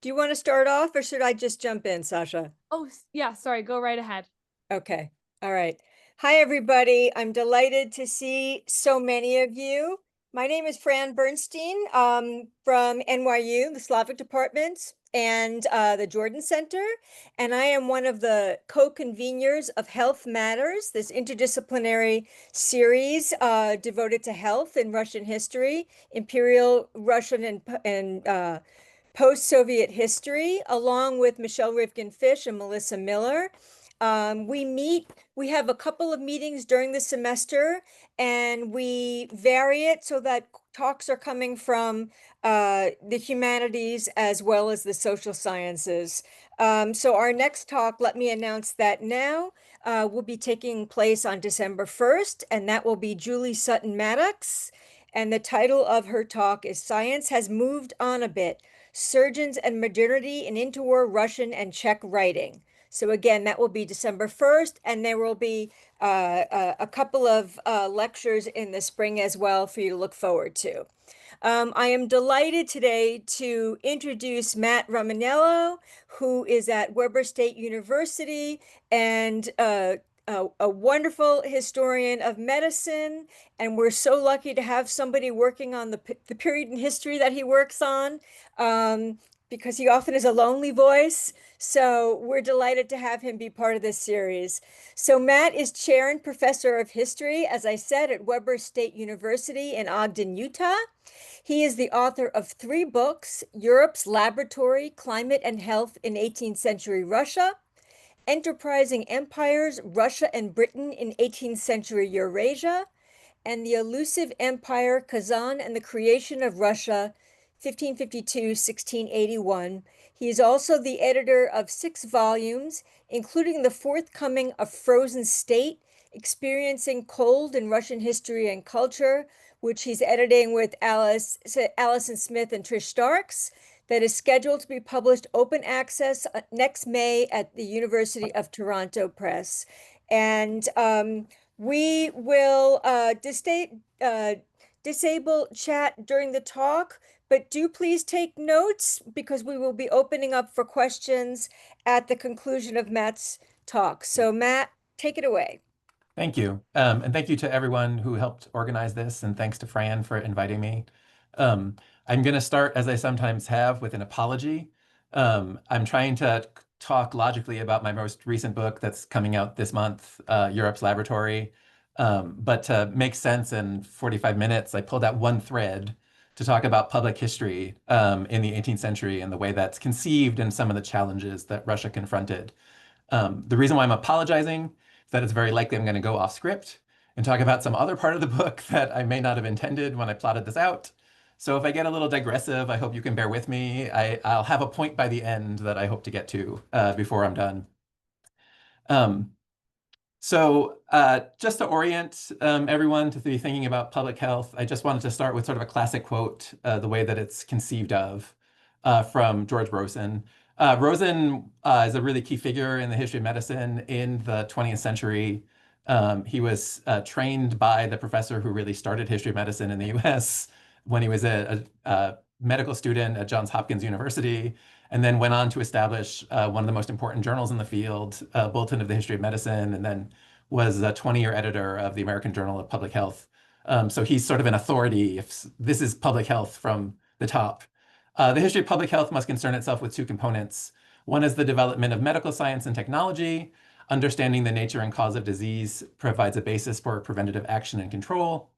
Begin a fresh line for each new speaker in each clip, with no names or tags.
Do you want to start off or should I just jump in, Sasha?
Oh, yeah, sorry, go right ahead.
Okay. All right. Hi, everybody. I'm delighted to see so many of you. My name is Fran Bernstein from NYU, the Slavic Department, and the Jordan Center. And I am one of the co-conveners of Health Matters, this interdisciplinary series devoted to health in Russian history, imperial Russian and post-Soviet history, along with Michelle Rivkin-Fish and Melissa Miller. We have a couple of meetings during the semester, and we vary it so that talks are coming from the humanities as well as the social sciences. So our next talk, let me announce that now, will be taking place on December 1st, and that will be Julie Sutton Maddox. And the title of her talk is Science Has Moved On a Bit, Surgeons and Modernity in Interwar Russian and Czech Writing. So again, that will be December 1st, and there will be a couple of lectures in the spring as well for you to look forward to. I am delighted today to introduce Matt Romanello, who is at Weber State University and a wonderful historian of medicine. And we're so lucky to have somebody working on the period in history that he works on, because he often is a lonely voice. So we're delighted to have him be part of this series. So Matt is chair and professor of history, as I said, at Weber State University in Ogden, Utah. He is the author of 3 books: Europe's Laboratory, Climate and Health in 18th Century Russia, Enterprising Empires, Russia and Britain in 18th Century Eurasia, and The Elusive Empire, Kazan and the Creation of Russia, 1552-1681. He is also the editor of 6 volumes, including the forthcoming A Frozen State, Experiencing Cold in Russian History and Culture, which he's editing with Allison Smith and Trish Starks, that is scheduled to be published open access next May at the University of Toronto Press. And we will disable chat during the talk, but do please take notes because we will be opening up for questions at the conclusion of Matt's talk. So Matt, take it away.
Thank you. And thank you to everyone who helped organize this, and thanks to Fran for inviting me. I'm going to start, as I sometimes have, with an apology. I'm trying to talk logically about my most recent book that's coming out this month, Europe's Laboratory. But to make sense in 45 minutes, I pulled out one thread to talk about public history in the 18th century and the way that's conceived and some of the challenges that Russia confronted. The reason why I'm apologizing is that it's very likely I'm going to go off script and talk about some other part of the book that I may not have intended when I plotted this out. So if I get a little digressive, I hope you can bear with me. I'll have a point by the end that I hope to get to before I'm done. Just to orient everyone to be thinking about public health, I just wanted to start with sort of a classic quote, the way that it's conceived of, from George Rosen. Rosen is a really key figure in the history of medicine in the 20th century. He was trained by the professor who really started history of medicine in the US when he was a medical student at Johns Hopkins University, and then went on to establish one of the most important journals in the field, Bulletin of the History of Medicine, and then was a 20-year editor of the American Journal of Public Health. So he's sort of an authority if this is public health from the top. The history of public health must concern itself with 2 components. One is the development of medical science and technology. Understanding the nature and cause of disease provides a basis for preventative action and control.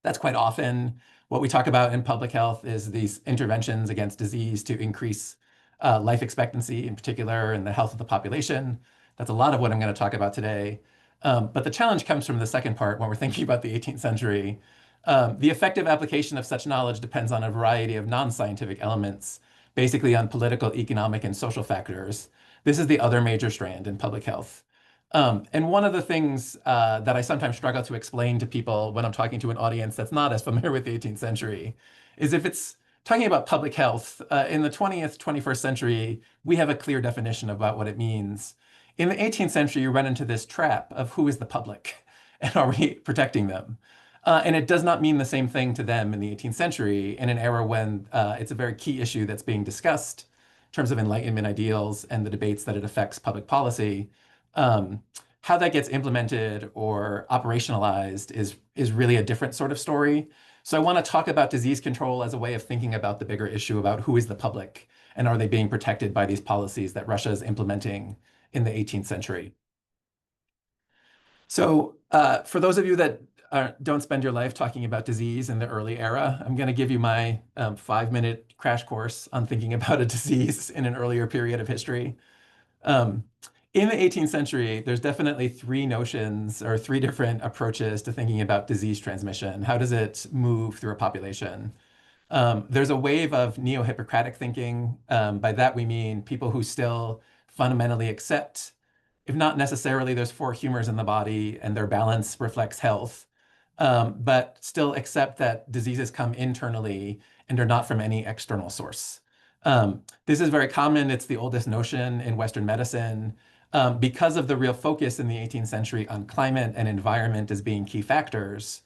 That's quite often what we talk about in public health, is these interventions against disease to increase life expectancy in particular and the health of the population. That's a lot of what I'm going to talk about today. But the challenge comes from the second part when we're thinking about the 18th century. The effective application of such knowledge depends on a variety of non-scientific elements, basically on political, economic, and social factors. This is the other major strand in public health. And one of the things that I sometimes struggle to explain to people when I'm talking to an audience that's not as familiar with the 18th century is if it's talking about public health, in the 20th, 21st century, we have a clear definition about what it means. In the 18th century, you run into this trap of who is the public and are we protecting them? And it does not mean the same thing to them in the 18th century, in an era when it's a very key issue that's being discussed in terms of Enlightenment ideals and the debates that it affects public policy. Um, how that gets implemented or operationalized is really a different sort of story. So I want to talk about disease control as a way of thinking about the bigger issue about who is the public and are they being protected by these policies that Russia is implementing in the 18th century. So for those of you that don't spend your life talking about disease in the early era, I'm going to give you my 5-minute crash course on thinking about a disease in an earlier period of history. Um, in the 18th century, there's definitely three notions or three different approaches to thinking about disease transmission. How does it move through a population? There's a wave of neo-Hippocratic thinking. By that, we mean people who still fundamentally accept, if not necessarily there's four humors in the body and their balance reflects health, but still accept that diseases come internally and are not from any external source. This is very common. It's the oldest notion in Western medicine. Because of the real focus in the 18th century on climate and environment as being key factors,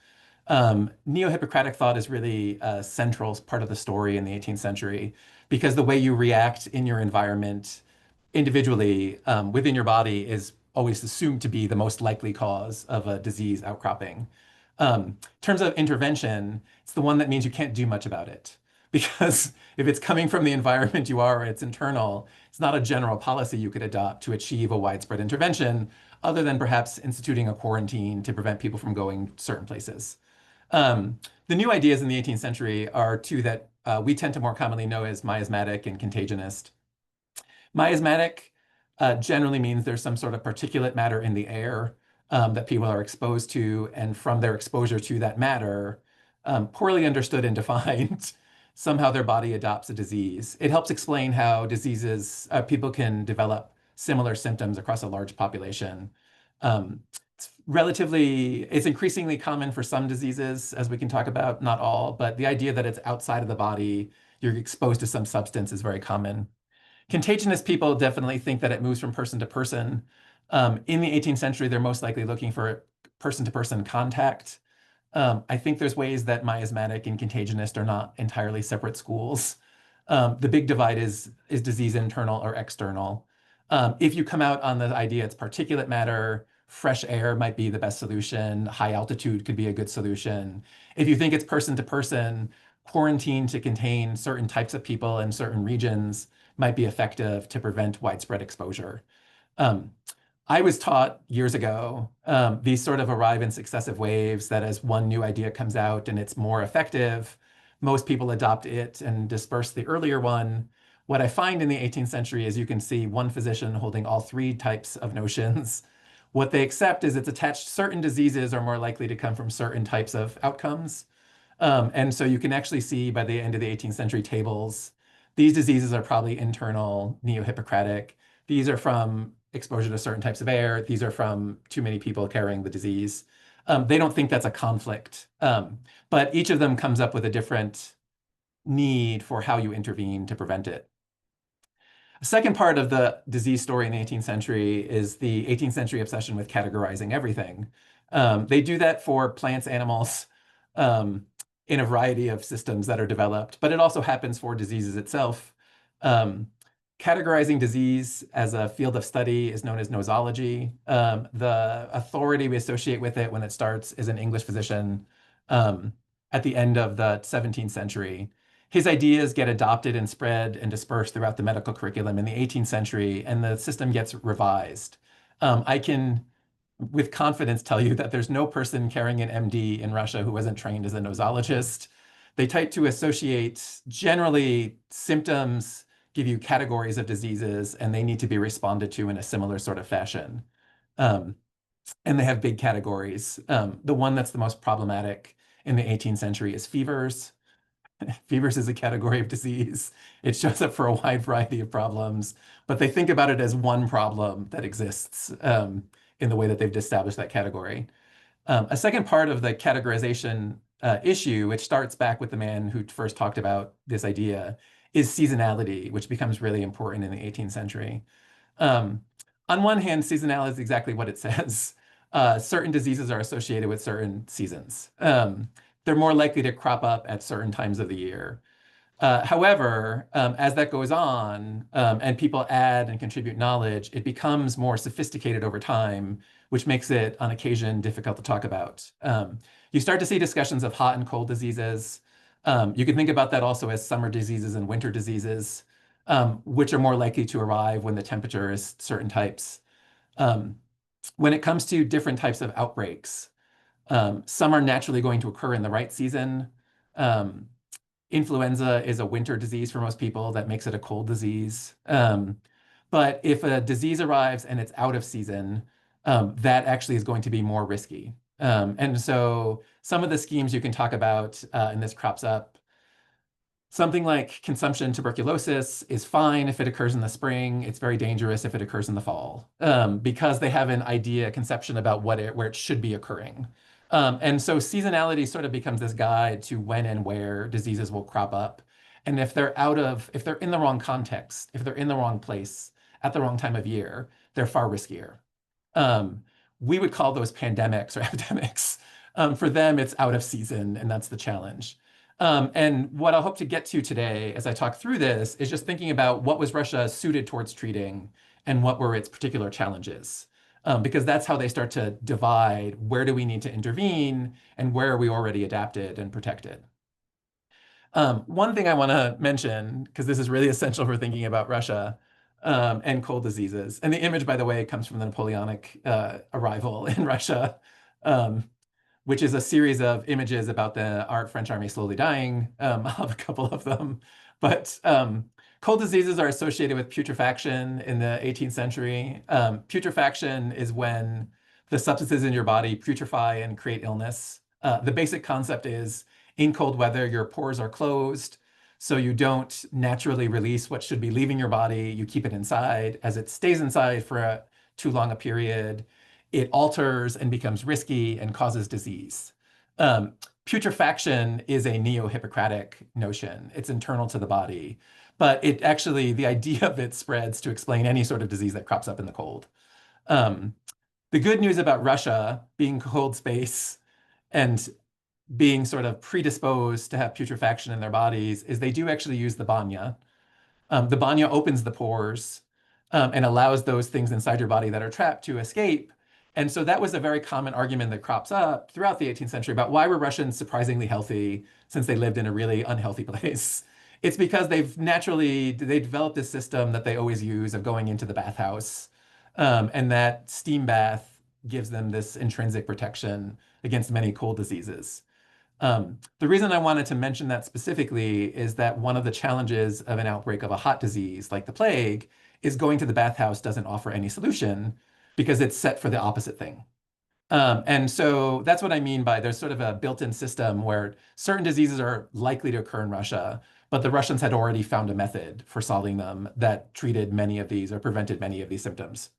neo-Hippocratic thought is really a central part of the story in the 18th century, because the way you react in your environment individually within your body is always assumed to be the most likely cause of a disease outcropping. In terms of intervention, it's the one that means you can't do much about it. Because if it's coming from the environment you are, or it's internal, it's not a general policy you could adopt to achieve a widespread intervention, other than perhaps instituting a quarantine to prevent people from going certain places. The new ideas in the 18th century are two that we tend to more commonly know as miasmatic and contagionist. Miasmatic generally means there's some sort of particulate matter in the air that people are exposed to, and from their exposure to that matter, poorly understood and defined, somehow their body adopts a disease. It helps explain how diseases, people can develop similar symptoms across a large population. It's increasingly common for some diseases, as we can talk about, not all, but the idea that it's outside of the body, you're exposed to some substance is very common. Contagionist people definitely think that it moves from person to person. In the 18th century, they're most likely looking for person-to-person contact. I think there's ways that miasmatic and contagionist are not entirely separate schools. The big divide is disease internal or external? If you come out on the idea it's particulate matter, fresh air might be the best solution, high altitude could be a good solution. If you think it's person to person, quarantine to contain certain types of people in certain regions might be effective to prevent widespread exposure. I was taught years ago, these sort of arrive in successive waves, that as one new idea comes out and it's more effective, most people adopt it and disperse the earlier one. What I find in the 18th century is you can see one physician holding all three types of notions. What they accept is it's attached certain diseases are more likely to come from certain types of outcomes. And so you can actually see by the end of the 18th century tables, these diseases are probably internal, neo-Hippocratic. These are from exposure to certain types of air. These are from too many people carrying the disease. They don't think that's a conflict, but each of them comes up with a different need for how you intervene to prevent it. A second part of the disease story in the 18th century is the 18th century obsession with categorizing everything. They do that for plants, animals, in a variety of systems that are developed, but it also happens for diseases itself. Categorizing disease as a field of study is known as nosology. The authority we associate with it when it starts is an English physician at the end of the 17th century. His ideas get adopted and spread and dispersed throughout the medical curriculum in the 18th century, and the system gets revised. I can, with confidence, tell you that there's no person carrying an MD in Russia who wasn't trained as a nosologist. They tend to associate generally symptoms, give you categories of diseases, and they need to be responded to in a similar sort of fashion. And they have big categories. The one that's the most problematic in the 18th century is fevers. Fevers is a category of disease. It shows up for a wide variety of problems, but they think about it as one problem that exists in the way that they've established that category. A second part of the categorization issue, which starts back with the man who first talked about this idea, is seasonality, which becomes really important in the 18th century. On one hand, seasonality is exactly what it says. certain diseases are associated with certain seasons. They're more likely to crop up at certain times of the year. However, as that goes on, and people add and contribute knowledge, it becomes more sophisticated over time, which makes it, on occasion, difficult to talk about. You start to see discussions of hot and cold diseases. You can think about that also as summer diseases and winter diseases, which are more likely to arrive when the temperature is certain types. Um, when it comes to different types of outbreaks, some are naturally going to occur in the right season. Um, Influenza is a winter disease for most people. That makes it a cold disease. But if a disease arrives and it's out of season, that actually is going to be more risky. And so some of the schemes you can talk about, and this crops up, something like consumption tuberculosis is fine if it occurs in the spring. It's very dangerous if it occurs in the fall, because they have an idea, conception about where it should be occurring. And so seasonality sort of becomes this guide to when and where diseases will crop up. And if they're in the wrong context, if they're in the wrong place at the wrong time of year, they're far riskier. Um, we would call those pandemics or epidemics. For them, it's out of season, and that's the challenge. And what I hope to get to today as I talk through this is just thinking about what was Russia suited towards treating and what were its particular challenges. Because that's how they start to divide where do we need to intervene and where are we already adapted and protected. One thing I want to mention, because this is really essential for thinking about Russia and cold diseases, and the image, by the way, comes from the Napoleonic arrival in Russia. Which is a series of images about the French army slowly dying. I'll have a couple of them. But cold diseases are associated with putrefaction in the 18th century. Putrefaction is when the substances in your body putrefy and create illness. The basic concept is in cold weather, your pores are closed, so you don't naturally release what should be leaving your body. You keep it inside. As it stays inside for too long a period, it alters and becomes risky and causes disease. Um, Putrefaction is a neo-Hippocratic notion. It's internal to the body, but the idea of it spreads to explain any sort of disease that crops up in the cold. The good news about Russia being cold space and being sort of predisposed to have putrefaction in their bodies is they do actually use the banya. The banya opens the pores and allows those things inside your body that are trapped to escape. And so that was a very common argument that crops up throughout the 18th century about why were Russians surprisingly healthy since they lived in a really unhealthy place. It's because they developed this system that they always use of going into the bathhouse. And that steam bath gives them this intrinsic protection against many cold diseases. The reason I wanted to mention that specifically is that one of the challenges of an outbreak of a hot disease like the plague is going to the bathhouse doesn't offer any solution because it's set for the opposite thing. And so that's what I mean by there's sort of a built-in system where certain diseases are likely to occur in Russia, but the Russians had already found a method for solving them that treated many of these or prevented many of these symptoms.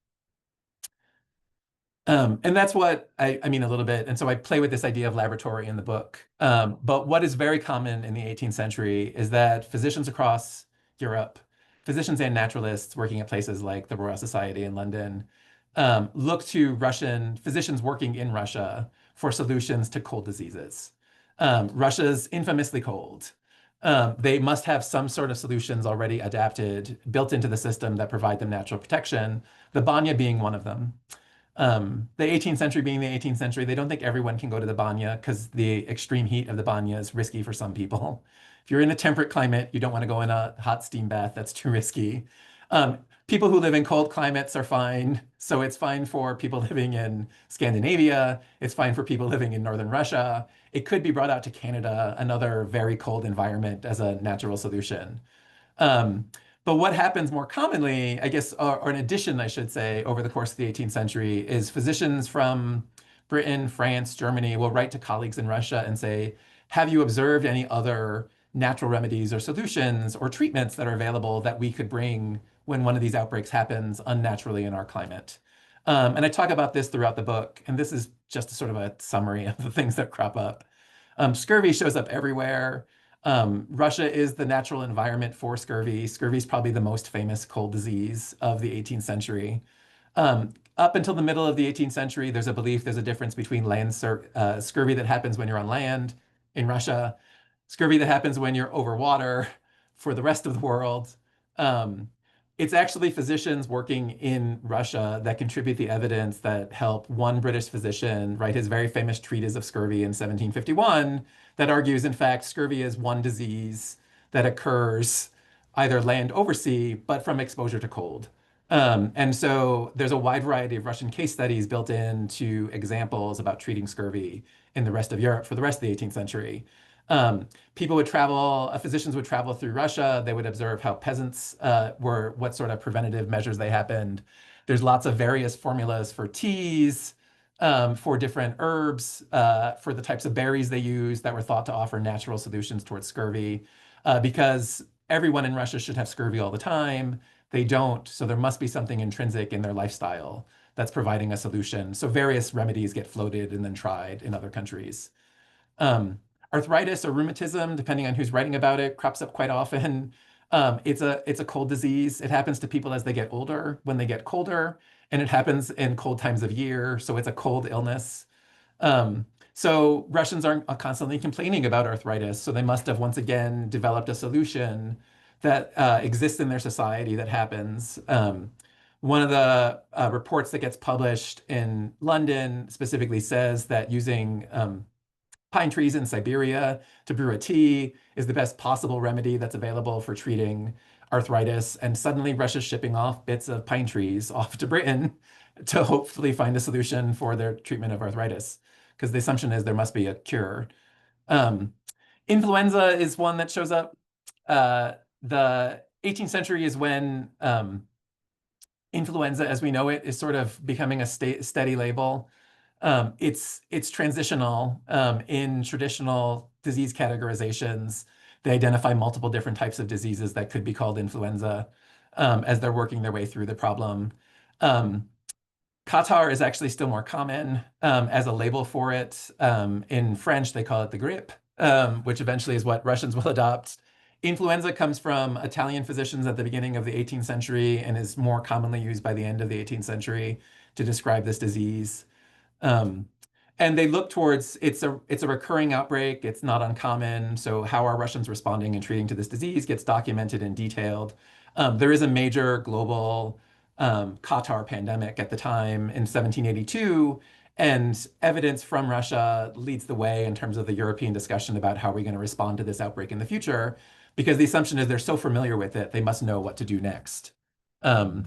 And that's what I mean a little bit. And so I play with this idea of laboratory in the book. But what is very common in the 18th century is that physicians across Europe, physicians and naturalists working at places like the Royal Society in London, look to Russian physicians working in Russia for solutions to cold diseases. Russia's infamously cold. They must have some sort of solutions already adapted, built into the system that provide them natural protection, the banya being one of them. The 18th century being the 18th century, they don't think everyone can go to the banya because the extreme heat of the banya is risky for some people. If you're in a temperate climate, you don't want to go in a hot steam bath. That's too risky. People who live in cold climates are fine. So it's fine for people living in Scandinavia. It's fine for people living in northern Russia. It could be brought out to Canada, another very cold environment, as a natural solution. But what happens more commonly, I guess, or in addition, I should say, over the course of the 18th century, is physicians from Britain, France, Germany will write to colleagues in Russia and say, have you observed any other natural remedies or solutions or treatments that are available that we could bring when one of these outbreaks happens unnaturally in our climate? And I talk about this throughout the book, and this is just sort of a summary of the things that crop up. Scurvy shows up everywhere. Russia is the natural environment for scurvy. Scurvy is probably the most famous cold disease of the 18th century. Up until the middle of the 18th century, there's a belief there's a difference between scurvy that happens when you're on land in Russia, scurvy that happens when you're over water for the rest of the world. Um, it's actually physicians working in Russia that contribute the evidence that help one British physician write his very famous treatise of scurvy in 1751 that argues, in fact, scurvy is one disease that occurs either land over sea, but from exposure to cold. And so there's a wide variety of Russian case studies built into examples about treating scurvy in the rest of Europe for the rest of the 18th century. People would travel, physicians would travel through Russia. They would observe how peasants were, what sort of preventative measures they happened. There's lots of various formulas for teas, for different herbs, for the types of berries they use that were thought to offer natural solutions towards scurvy, because everyone in Russia should have scurvy all the time. They don't, so there must be something intrinsic in their lifestyle that's providing a solution. So various remedies get floated and then tried in other countries. Um, Arthritis or rheumatism, depending on who's writing about it, crops up quite often. It's a cold disease. It happens to people as they get older, when they get colder, and it happens in cold times of year. So it's a cold illness. So Russians aren't constantly complaining about arthritis. So they must have once again developed a solution that exists in their society that happens. One of the reports that gets published in London specifically says that using pine trees in Siberia to brew a tea is the best possible remedy that's available for treating arthritis. And suddenly Russia's shipping off bits of pine trees off to Britain to hopefully find a solution for their treatment of arthritis, because the assumption is there must be a cure. Um, Influenza is one that shows up. The 18th century is when influenza, as we know it, is sort of becoming a steady label. It's transitional. In traditional disease categorizations, they identify multiple different types of diseases that could be called influenza as they're working their way through the problem. Catarrh is actually still more common as a label for it. In French, they call it the grippe, which eventually is what Russians will adopt. Influenza comes from Italian physicians at the beginning of the 18th century and is more commonly used by the end of the 18th century to describe this disease. And they look towards it's a recurring outbreak. It's not uncommon. So how are Russians responding and treating to this disease gets documented and detailed. There is a major global catarrh pandemic at the time in 1782, and evidence from Russia leads the way in terms of the European discussion about how we're going to respond to this outbreak in the future, because the assumption is they're so familiar with it, they must know what to do next. And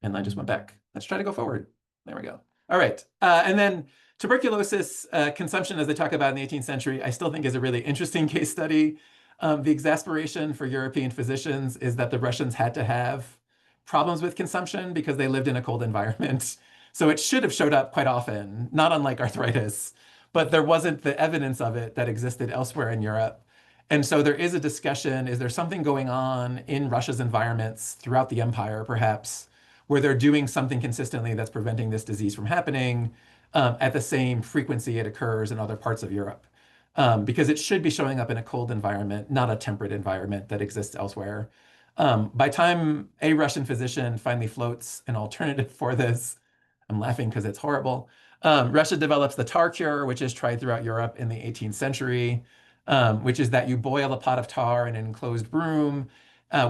I just went back. Let's try to go forward. There we go. All right. And then tuberculosis consumption, as they talk about in the 18th century, I still think is a really interesting case study. The exasperation for European physicians is that the Russians had to have problems with consumption because they lived in a cold environment. So it should have showed up quite often, not unlike arthritis, but there wasn't the evidence of it that existed elsewhere in Europe. And so there is a discussion, is there something going on in Russia's environments throughout the empire, perhaps, where they're doing something consistently that's preventing this disease from happening at the same frequency it occurs in other parts of Europe. Because it should be showing up in a cold environment, not a temperate environment that exists elsewhere. By time a Russian physician finally floats an alternative for this, I'm laughing because it's horrible. Russia develops the tar cure, which is tried throughout Europe in the 18th century, which is that you boil a pot of tar in an enclosed room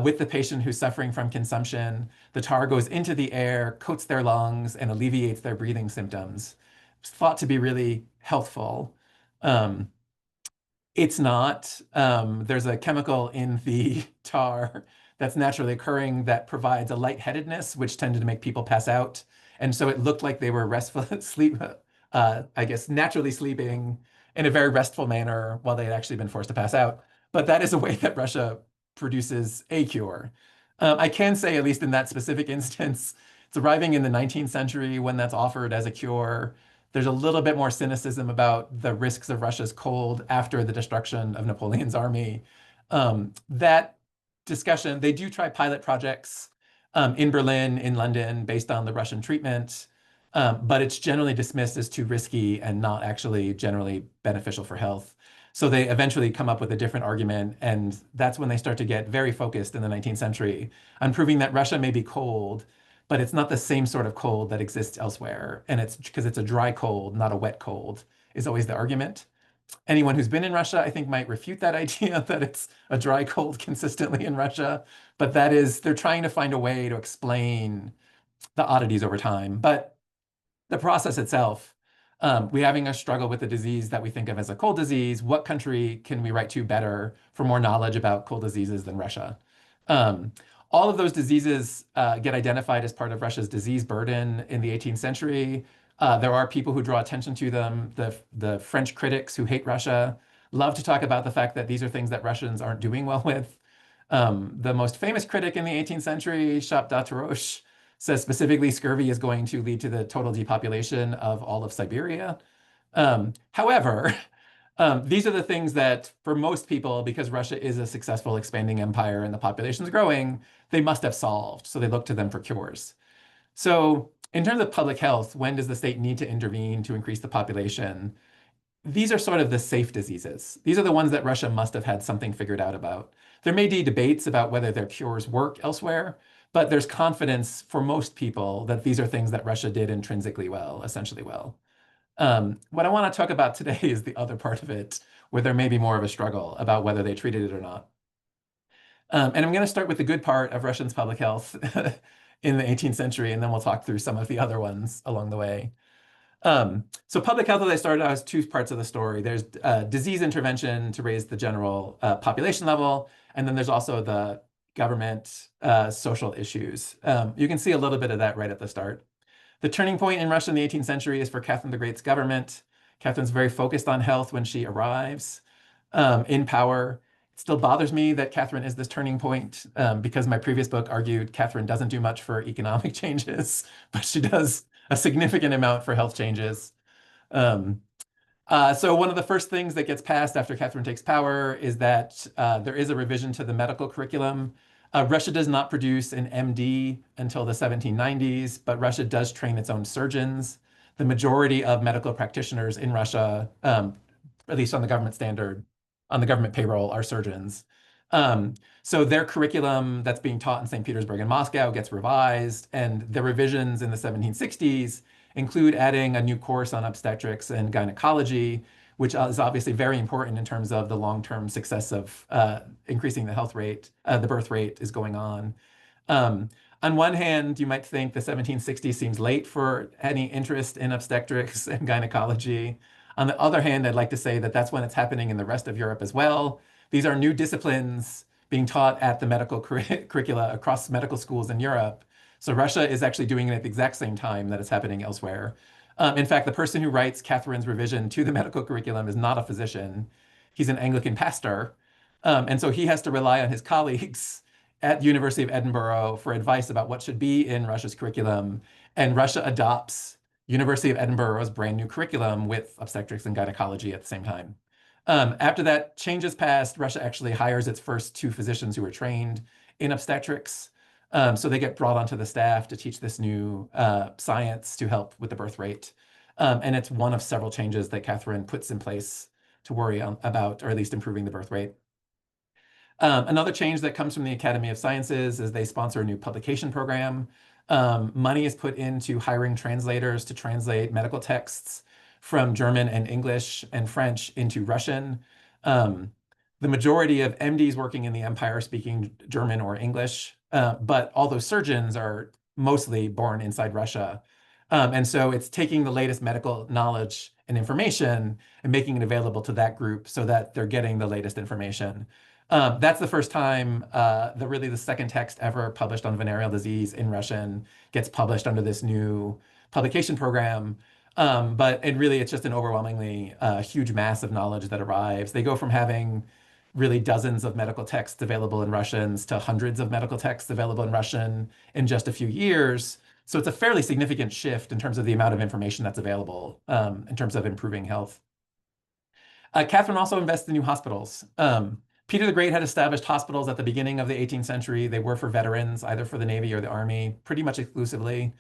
with the patient who's suffering from consumption. The tar goes into the air, coats their lungs, and alleviates their breathing symptoms. It's thought to be really healthful. It's not. There's a chemical in the tar that's naturally occurring that provides a lightheadedness, which tended to make people pass out. And so it looked like they were restful sleep, I guess, naturally sleeping in a very restful manner while they had actually been forced to pass out. But that is a way that Russia produces a cure. I can say, at least in that specific instance, it's arriving in the 19th century when that's offered as a cure. There's a little bit more cynicism about the risks of Russia's cold after the destruction of Napoleon's army. That discussion, they do try pilot projects in Berlin, in London, based on the Russian treatment, but it's generally dismissed as too risky and not actually generally beneficial for health. So they eventually come up with a different argument, and that's when they start to get very focused in the 19th century on proving that Russia may be cold, but it's not the same sort of cold that exists elsewhere. And it's because it's a dry cold, not a wet cold, is always the argument. Anyone who's been in Russia, I think, might refute that idea that it's a dry cold consistently in Russia. But that is, they're trying to find a way to explain the oddities over time. But the process itself, we're having a struggle with a disease that we think of as a cold disease. What country can we write to better for more knowledge about cold diseases than Russia? Um, all of those diseases get identified as part of Russia's disease burden in the 18th century. There are people who draw attention to them. The French critics who hate Russia love to talk about the fact that these are things that Russians aren't doing well with. The most famous critic in the 18th century, Shapdatrosh, says specifically scurvy is going to lead to the total depopulation of all of Siberia. However, these are the things that, for most people, because Russia is a successful expanding empire and the population is growing, they must have solved. So they look to them for cures. So in terms of public health, when does the state need to intervene to increase the population? These are sort of the safe diseases. These are the ones that Russia must have had something figured out about. There may be debates about whether their cures work elsewhere, but there's confidence for most people that these are things that Russia did intrinsically well, essentially well. What I want to talk about today is the other part of it, where there may be more of a struggle about whether they treated it or not. And I'm going to start with the good part of Russians' public health in the 18th century, and then we'll talk through some of the other ones along the way. So public health, as I started out, has two parts of the story. There's disease intervention to raise the general population level, and then there's also the government social issues. You can see a little bit of that right at the start. The turning point in Russia in the 18th century is for Catherine the Great's government. Catherine's very focused on health when she arrives in power. It still bothers me that Catherine is this turning point because my previous book argued Catherine doesn't do much for economic changes, but she does a significant amount for health changes. So one of the first things that gets passed after Catherine takes power is that there is a revision to the medical curriculum. Russia does not produce an MD until the 1790s, but Russia does train its own surgeons. The majority of medical practitioners in Russia, at least on the government standard, on the government payroll, are surgeons. So their curriculum that's being taught in St. Petersburg and Moscow gets revised, and the revisions in the 1760s include adding a new course on obstetrics and gynecology, which is obviously very important in terms of the long-term success of increasing the health rate, the birth rate is going on. On one hand, you might think the 1760s seems late for any interest in obstetrics and gynecology. On the other hand, I'd like to say that that's when it's happening in the rest of Europe as well. These are new disciplines being taught at the medical curricula across medical schools in Europe. So Russia is actually doing it at the exact same time that it's happening elsewhere. In fact, the person who writes Catherine's revision to the medical curriculum is not a physician. He's an Anglican pastor. And so he has to rely on his colleagues at the University of Edinburgh for advice about what should be in Russia's curriculum. And Russia adopts University of Edinburgh's brand new curriculum with obstetrics and gynecology at the same time. After that change is passed, Russia actually hires its first two physicians who are trained in obstetrics. So they get brought onto the staff to teach this new science to help with the birth rate. And it's one of several changes that Catherine puts in place to worry about, or at least improving the birth rate. Another change that comes from the Academy of Sciences is they sponsor a new publication program. Money is put into hiring translators to translate medical texts from German and English and French into Russian. The majority of MDs working in the empire speaking German or English, but all those surgeons are mostly born inside Russia. And so it's taking the latest medical knowledge and information and making it available to that group so that they're getting the latest information. That's the first time really the second text ever published on venereal disease in Russian gets published under this new publication program. But it's just an overwhelmingly huge mass of knowledge that arrives. They go from having really dozens of medical texts available in Russians to hundreds of medical texts available in Russian in just a few years. So it's a fairly significant shift in terms of the amount of information that's available in terms of improving health. Catherine also invests in new hospitals. Peter the Great had established hospitals at the beginning of the 18th century. They were for veterans, either for the Navy or the Army, pretty much exclusively.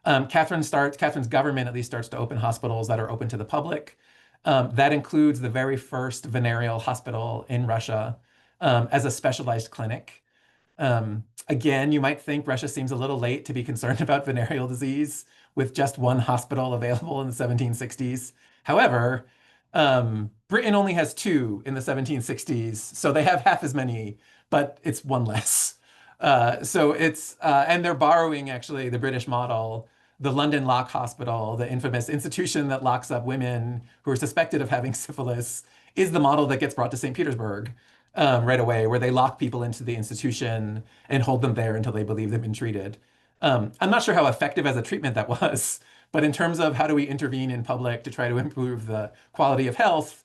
Catherine's government at least starts to open hospitals that are open to the public. That includes the very first venereal hospital in Russia as a specialized clinic. Again, you might think Russia seems a little late to be concerned about venereal disease with just one hospital available in the 1760s. However, Britain only has two in the 1760s, so they have half as many, but it's one less. And they're borrowing actually the British model, the London Lock Hospital, the infamous institution that locks up women who are suspected of having syphilis, is the model that gets brought to St. Petersburg right away, where they lock people into the institution and hold them there until they believe they've been treated. I'm not sure how effective as a treatment that was, but in terms of how do we intervene in public to try to improve the quality of health,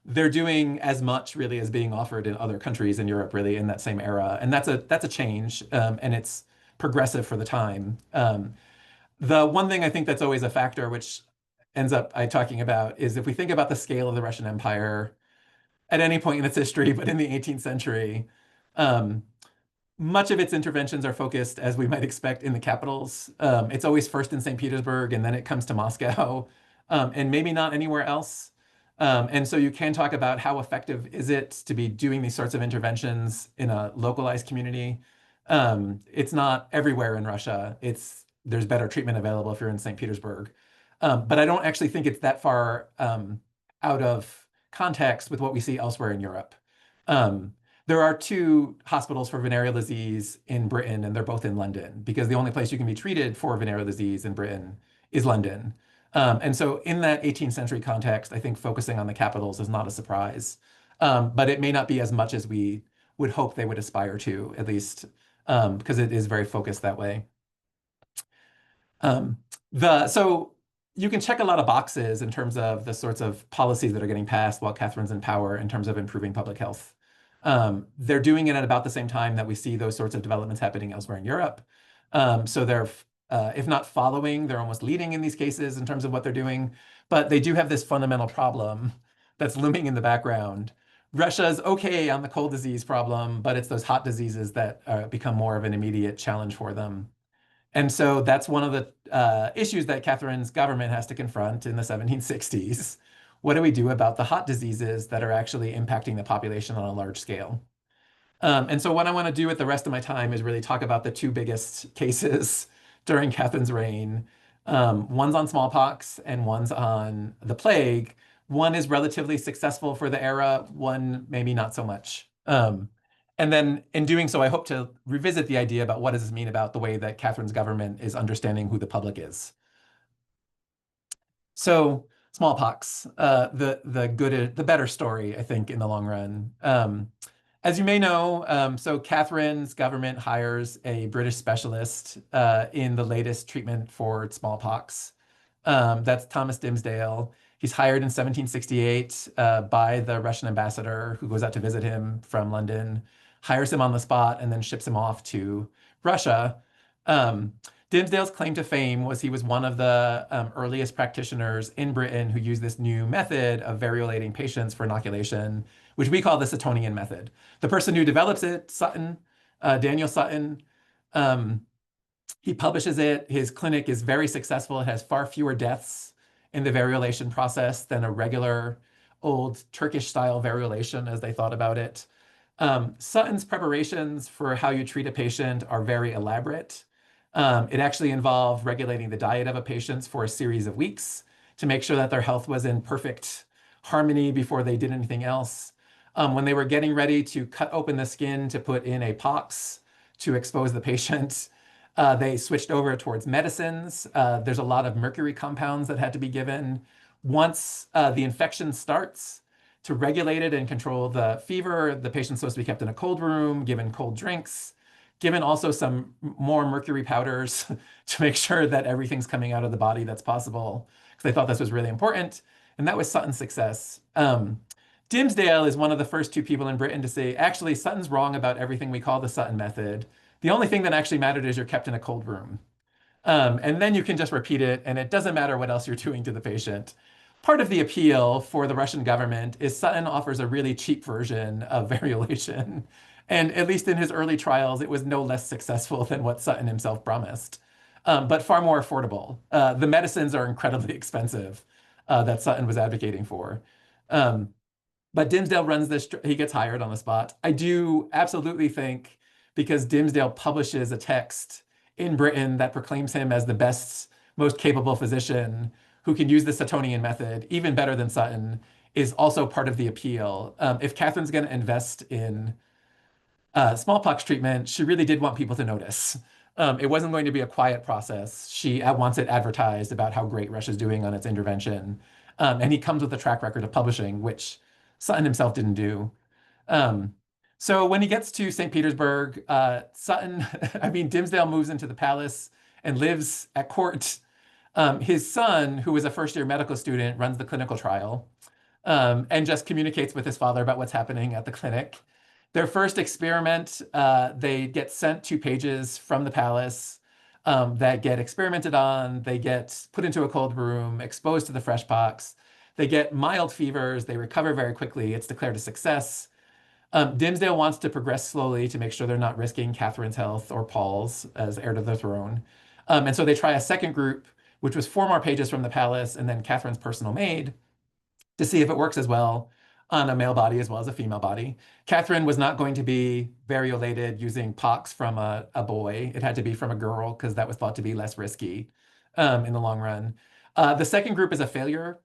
they're doing as much really as being offered in other countries in Europe, really in that same era, and that's a change, and it's progressive for the time. The one thing I think that's always a factor, which ends up I talking about, is if we think about the scale of the Russian Empire at any point in its history, but in the 18th century, um, much of its interventions are focused, as we might expect, in the capitals. It's always first in St. Petersburg, and then it comes to Moscow, and maybe not anywhere else. And so you can talk about how effective is it to be doing these sorts of interventions in a localized community. It's not everywhere in Russia. There's better treatment available if you're in St. Petersburg. But I don't actually think it's that far out of context with what we see elsewhere in Europe. There are two hospitals for venereal disease in Britain, and they're both in London, because the only place you can be treated for venereal disease in Britain is London. And so in that 18th century context, I think focusing on the capitals is not a surprise. But it may not be as much as we would hope they would aspire to, at least, because it is very focused that way. So you can check a lot of boxes in terms of the sorts of policies that are getting passed while Catherine's in power in terms of improving public health. They're doing it at about the same time that we see those sorts of developments happening elsewhere in Europe. So they're, if not following, they're almost leading in these cases in terms of what they're doing. But they do have this fundamental problem that's looming in the background. Russia's okay on the cold disease problem, but it's those hot diseases that become more of an immediate challenge for them. And so that's one of the issues that Catherine's government has to confront in the 1760s. What do we do about the hot diseases that are actually impacting the population on a large scale? And so what I want to do with the rest of my time is really talk about the two biggest cases during Catherine's reign. One's on smallpox and one's on the plague. One is relatively successful for the era, one maybe not so much. And then in doing so, I hope to revisit the idea about what does this mean about the way that Catherine's government is understanding who the public is. So smallpox, the better story, I think, in the long run. As you may know, so Catherine's government hires a British specialist in the latest treatment for smallpox. That's Thomas Dimsdale. He's hired in 1768 by the Russian ambassador who goes out to visit him from London, hires him on the spot, and then ships him off to Russia. Dimsdale's claim to fame was he was one of the earliest practitioners in Britain who used this new method of variolating patients for inoculation, which we call the Suttonian method. The person who develops it, Sutton, Daniel Sutton, he publishes it. His clinic is very successful. It has far fewer deaths in the variolation process than a regular old Turkish-style variolation, as they thought about it. Sutton's preparations for how you treat a patient are very elaborate. It actually involved regulating the diet of a patient for a series of weeks to make sure that their health was in perfect harmony before they did anything else. When they were getting ready to cut open the skin to put in a pox to expose the patient, they switched over towards medicines. There's a lot of mercury compounds that had to be given. Once the infection starts, to regulate it and control the fever, the patient's supposed to be kept in a cold room, given cold drinks, given also some more mercury powders to make sure that everything's coming out of the body that's possible, because they thought this was really important. And that was Sutton's success. Dimsdale is one of the first two people in Britain to say, actually, Sutton's wrong about everything we call the Sutton method. The only thing that actually mattered is you're kept in a cold room. And then you can just repeat it, and it doesn't matter what else you're doing to the patient. Part of the appeal for the Russian government is Sutton offers a really cheap version of variolation. And at least in his early trials, it was no less successful than what Sutton himself promised, but far more affordable. The medicines are incredibly expensive that Sutton was advocating for. But Dimsdale runs this, he gets hired on the spot. I do absolutely think because Dimsdale publishes a text in Britain that proclaims him as the best, most capable physician who can use the Suttonian method, even better than Sutton, is also part of the appeal. If Catherine's going to invest in smallpox treatment, she really did want people to notice. It wasn't going to be a quiet process. She wants it advertised about how great Russia's doing on its intervention. And he comes with a track record of publishing, which Sutton himself didn't do. Um, so when he gets to St. Petersburg, Sutton, I mean, Dimsdale moves into the palace and lives at court. His son, who was a first-year medical student, runs the clinical trial and just communicates with his father about what's happening at the clinic. Their first experiment, they get sent 2 pages from the palace that get experimented on. They get put into a cold room, exposed to the fresh pox. They get mild fevers. They recover very quickly. It's declared a success. Dimsdale wants to progress slowly to make sure they're not risking Catherine's health or Paul's as heir to the throne. And so they try a second group, which was 4 more pages from the palace and then Catherine's personal maid, to see if it works as well on a male body as well as a female body. Catherine was not going to be variolated using pox from a boy. It had to be from a girl because that was thought to be less risky in the long run. The second group is a failure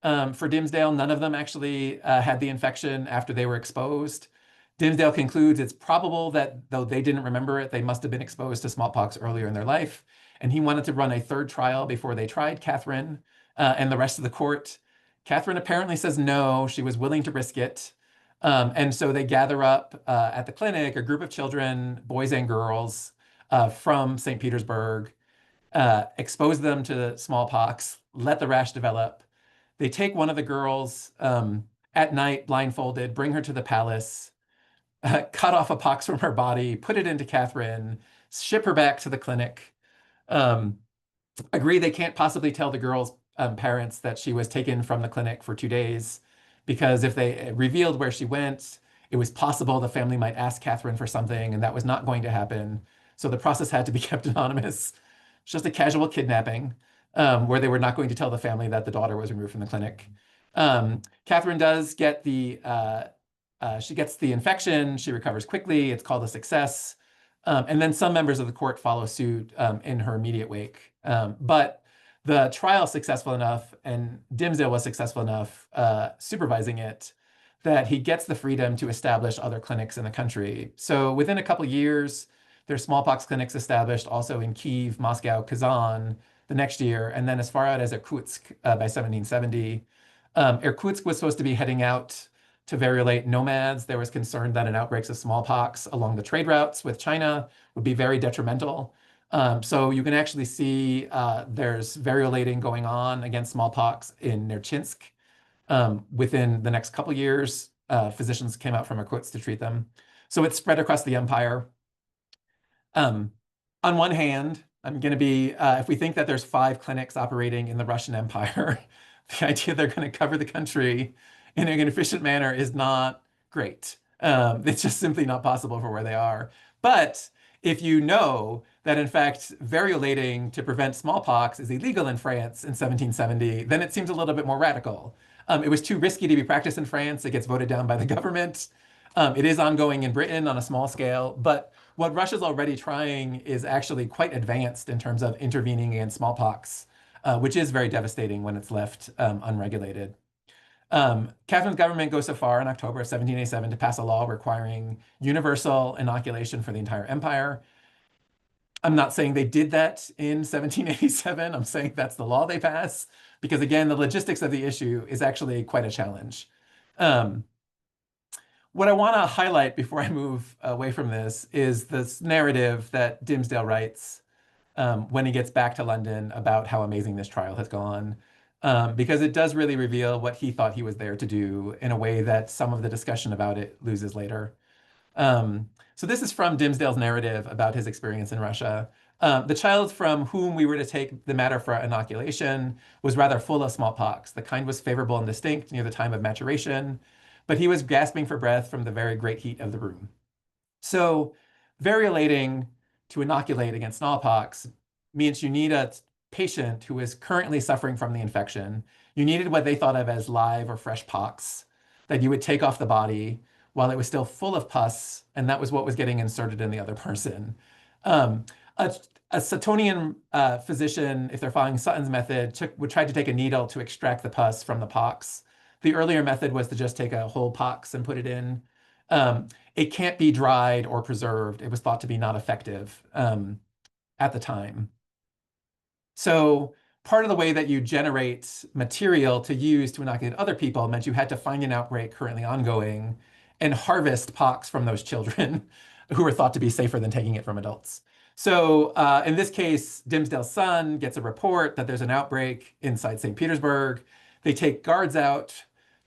for Dimsdale. None of them actually had the infection after they were exposed. Dimsdale concludes it's probable that though they didn't remember it, they must have been exposed to smallpox earlier in their life. And he wanted to run a third trial before they tried Catherine and the rest of the court. Catherine apparently says no, she was willing to risk it. And so they gather up at the clinic a group of children, boys and girls from St. Petersburg, expose them to smallpox, let the rash develop. They take one of the girls at night, blindfolded, bring her to the palace, cut off a pox from her body, put it into Catherine, ship her back to the clinic. Agree they can't possibly tell the girl's parents that she was taken from the clinic for 2 days, because if they revealed where she went, it was possible the family might ask Catherine for something, and that was not going to happen. So the process had to be kept anonymous. It's just a casual kidnapping where they were not going to tell the family that the daughter was removed from the clinic. Catherine does get she gets the infection. She recovers quickly. It's called a success. And then some members of the court follow suit in her immediate wake. But the trial is successful enough, and Dimsdale was successful enough supervising it, that he gets the freedom to establish other clinics in the country. So within a couple years, there's smallpox clinics established also in Kyiv, Moscow, Kazan the next year, and then as far out as Irkutsk by 1770. Irkutsk was supposed to be heading out to variolate nomads. There was concern that an outbreak of smallpox along the trade routes with China would be very detrimental. So you can actually see there's variolating going on against smallpox in Nerchinsk. Within the next couple years, physicians came out from Irkutsk to treat them. So it's spread across the empire. On one hand, I'm going to be, if we think that there's 5 clinics operating in the Russian Empire, the idea they're going to cover the country in an efficient manner is not great. It's just simply not possible for where they are. But if you know that, in fact, variolating to prevent smallpox is illegal in France in 1770, then it seems a little bit more radical. It was too risky to be practiced in France. It gets voted down by the government. It is ongoing in Britain on a small scale. But what Russia's already trying is actually quite advanced in terms of intervening against smallpox, which is very devastating when it's left unregulated. Catherine's government goes so far in October of 1787 to pass a law requiring universal inoculation for the entire empire. I'm not saying they did that in 1787. I'm saying that's the law they pass, because again, the logistics of the issue is actually quite a challenge. What I want to highlight before I move away from this is this narrative that Dimsdale writes when he gets back to London about how amazing this trial has gone. Because it does really reveal what he thought he was there to do in a way that some of the discussion about it loses later. So this is from Dimsdale's narrative about his experience in Russia. The child from whom we were to take the matter for inoculation was rather full of smallpox. The kind was favorable and distinct near the time of maturation, but he was gasping for breath from the very great heat of the room. So variolating to inoculate against smallpox means you need a patient who is currently suffering from the infection. You needed what they thought of as live or fresh pox that you would take off the body, while it was still full of pus, and that was what was getting inserted in the other person. Um, a, a Suttonian physician, if they're following Sutton's method, would try to take a needle to extract the pus from the pox. The earlier method was to just take a whole pox and put it in. It can't be dried or preserved. It was thought to be not effective at the time. So part of the way that you generate material to use to inoculate other people meant you had to find an outbreak currently ongoing and harvest pox from those children who were thought to be safer than taking it from adults. So in this case, Dimsdale's son gets a report that there's an outbreak inside St. Petersburg. They take guards out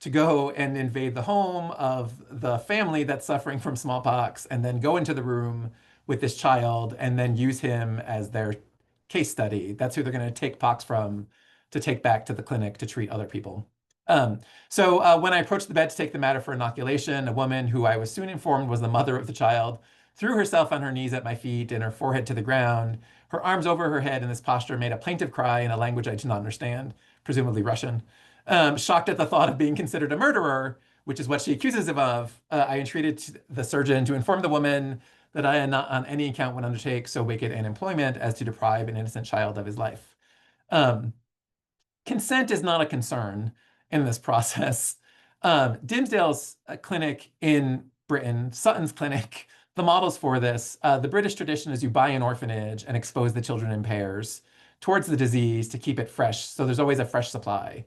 to go and invade the home of the family that's suffering from smallpox and then go into the room with this child and then use him as their case study. That's who they're going to take pox from to take back to the clinic to treat other people. So when I approached the bed to take the matter for inoculation, a woman who I was soon informed was the mother of the child threw herself on her knees at my feet and her forehead to the ground, her arms over her head in this posture, made a plaintive cry in a language I did not understand, presumably Russian. Shocked at the thought of being considered a murderer, which is what she accuses him of, I entreated the surgeon to inform the woman that I not on any account would undertake so wicked an employment as to deprive an innocent child of his life. Consent is not a concern in this process. Dimsdale's clinic in Britain, Sutton's clinic, the models for this, the British tradition is you buy an orphanage and expose the children in pairs towards the disease to keep it fresh. So there's always a fresh supply.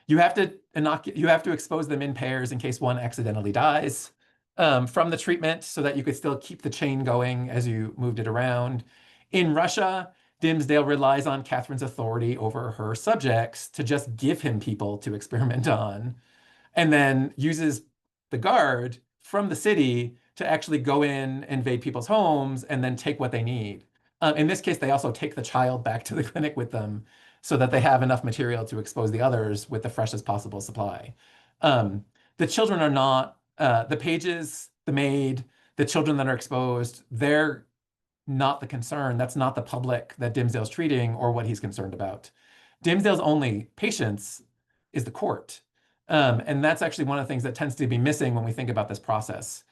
You have to expose them in pairs in case one accidentally dies from the treatment so that you could still keep the chain going as you moved it around. In Russia, Dimsdale relies on Catherine's authority over her subjects to just give him people to experiment on, and then uses the guard from the city to actually go in, invade people's homes, and then take what they need. In this case, they also take the child back to the clinic with them so that they have enough material to expose the others with the freshest possible supply. The children are not, the pages, the maid, the children that are exposed, they're not the concern. That's not the public that Dimsdale's treating or what he's concerned about. Dimsdale's only patients is the court. And that's actually one of the things that tends to be missing when we think about this process.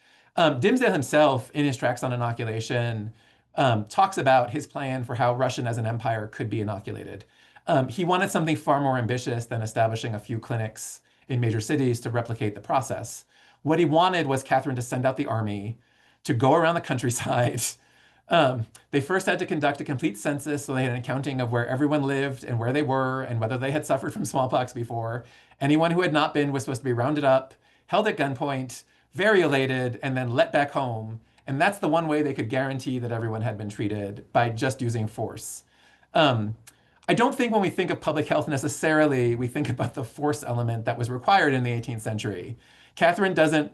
Dimsdale himself, in his tracts on inoculation, talks about his plan for how Russian as an empire could be inoculated. He wanted something far more ambitious than establishing a few clinics in major cities to replicate the process. What he wanted was Catherine to send out the army to go around the countryside. They first had to conduct a complete census, so they had an accounting of where everyone lived and where they were and whether they had suffered from smallpox before. Anyone who had not been was supposed to be rounded up, held at gunpoint, very elated, and then let back home. And that's the one way they could guarantee that everyone had been treated, by just using force. I don't think when we think of public health necessarily, we think about the force element that was required in the 18th century. Catherine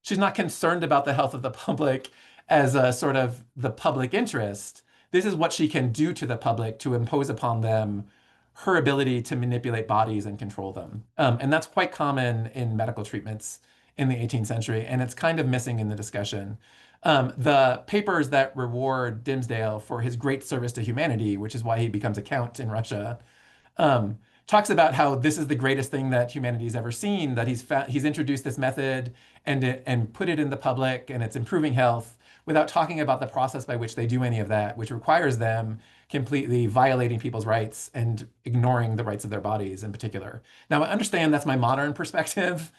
she's not concerned about the health of the public as a sort of the public interest. This is what she can do to the public to impose upon them her ability to manipulate bodies and control them. And that's quite common in medical treatments in the 18th century, and it's kind of missing in the discussion. The papers that reward Dimsdale for his great service to humanity, which is why he becomes a count in Russia, talks about how this is the greatest thing that humanity's ever seen, that he's introduced this method and put it in the public, and it's improving health, without talking about the process by which they do any of that, which requires them completely violating people's rights and ignoring the rights of their bodies in particular. Now, I understand that's my modern perspective.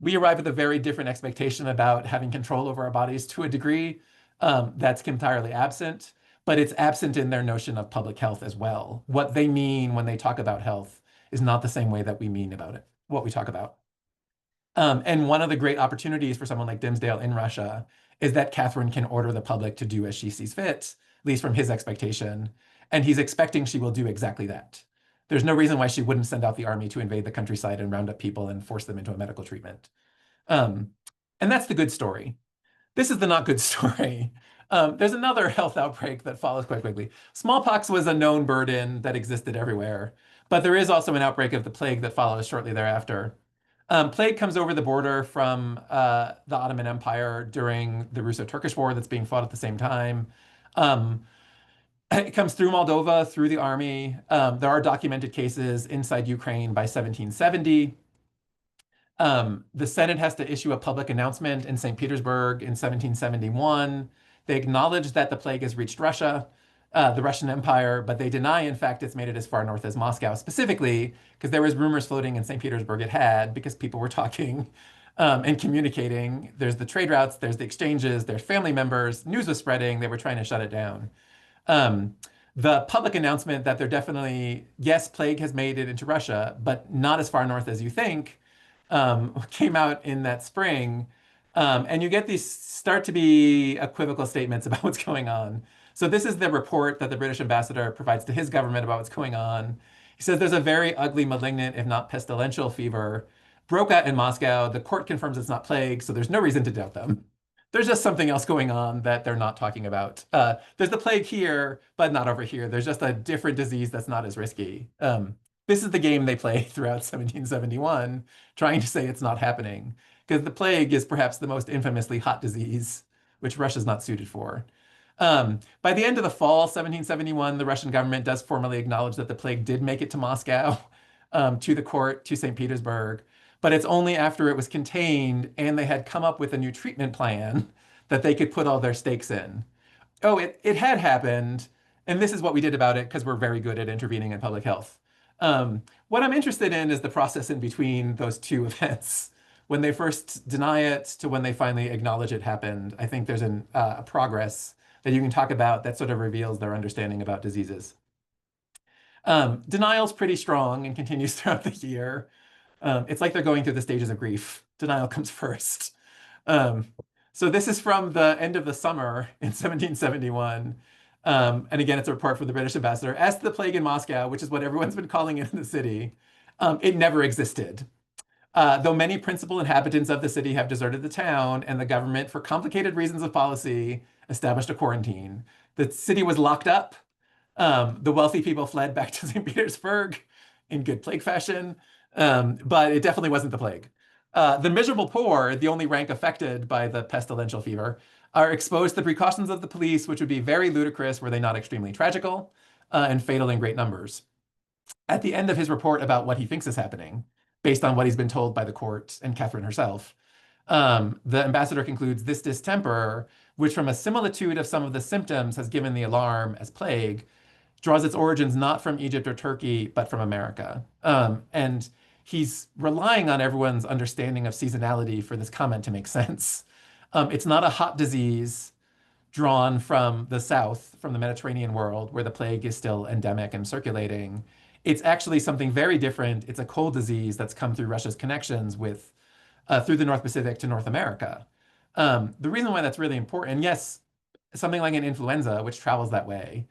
We arrive at a very different expectation about having control over our bodies to a degree that's entirely absent, but it's absent in their notion of public health as well. What they mean when they talk about health is not the same way that we mean about it, what we talk about. And one of the great opportunities for someone like Dimsdale in Russia is that Catherine can order the public to do as she sees fit, at least from his expectation. And he's expecting she will do exactly that. There's no reason why she wouldn't send out the army to invade the countryside and round up people and force them into a medical treatment. And that's the good story. This is the not good story. There's another health outbreak that follows quite quickly. Smallpox was a known burden that existed everywhere, but there is also an outbreak of the plague that follows shortly thereafter. Plague comes over the border from the Ottoman Empire during the Russo-Turkish War that's being fought at the same time. It comes through Moldova, through the army. There are documented cases inside Ukraine by 1770. The Senate has to issue a public announcement in St. Petersburg in 1771. They acknowledge that the plague has reached Russia, the Russian Empire, but they deny, in fact, it's made it as far north as Moscow, specifically because there was rumors floating in St. Petersburg it had, because people were talking and communicating. There's the trade routes, there's the exchanges, there's family members, news was spreading, they were trying to shut it down. Um, the public announcement that they're definitely, yes, plague has made it into Russia, but not as far north as you think, came out in that spring. And you get these start to be equivocal statements about what's going on. So this is the report that the British ambassador provides to his government about what's going on. He says there's a very ugly, malignant, if not pestilential fever broke out in Moscow. The court confirms it's not plague, so there's no reason to doubt them. There's just something else going on that they're not talking about. There's the plague here, but not over here. There's just a different disease that's not as risky. This is the game they play throughout 1771, trying to say it's not happening, because the plague is perhaps the most infamously hot disease, which Russia's not suited for. By the end of the fall 1771, the Russian government does formally acknowledge that the plague did make it to Moscow, to the court, to St. Petersburg, but it's only after it was contained and they had come up with a new treatment plan that they could put all their stakes in. Oh, it had happened, and this is what we did about it because we're very good at intervening in public health. What I'm interested in is the process in between those two events. When they first deny it to when they finally acknowledge it happened, I think there's a progress that you can talk about that sort of reveals their understanding about diseases. Denial's pretty strong and continues throughout the year. It's like they're going through the stages of grief. Denial comes first. So this is from the end of the summer in 1771. And again, it's a report from the British ambassador. As to the plague in Moscow, which is what everyone's been calling it in the city, it never existed. Though many principal inhabitants of the city have deserted the town, and the government, for complicated reasons of policy, established a quarantine. The city was locked up. The wealthy people fled back to St. Petersburg in good plague fashion, but it definitely wasn't the plague. The miserable poor, the only rank affected by the pestilential fever, are exposed to the precautions of the police, which would be very ludicrous were they not extremely tragical, and fatal in great numbers. At the end of his report about what he thinks is happening, based on what he's been told by the court and Catherine herself, the ambassador concludes this distemper, which from a similitude of some of the symptoms has given the alarm as plague, draws its origins not from Egypt or Turkey, but from America. And he's relying on everyone's understanding of seasonality for this comment to make sense. It's not a hot disease drawn from the south, from the Mediterranean world, where the plague is still endemic and circulating. It's actually something very different. It's a cold disease that's come through Russia's connections with, through the North Pacific to North America. The reason why that's really important, and yes, something like an influenza, which travels that way,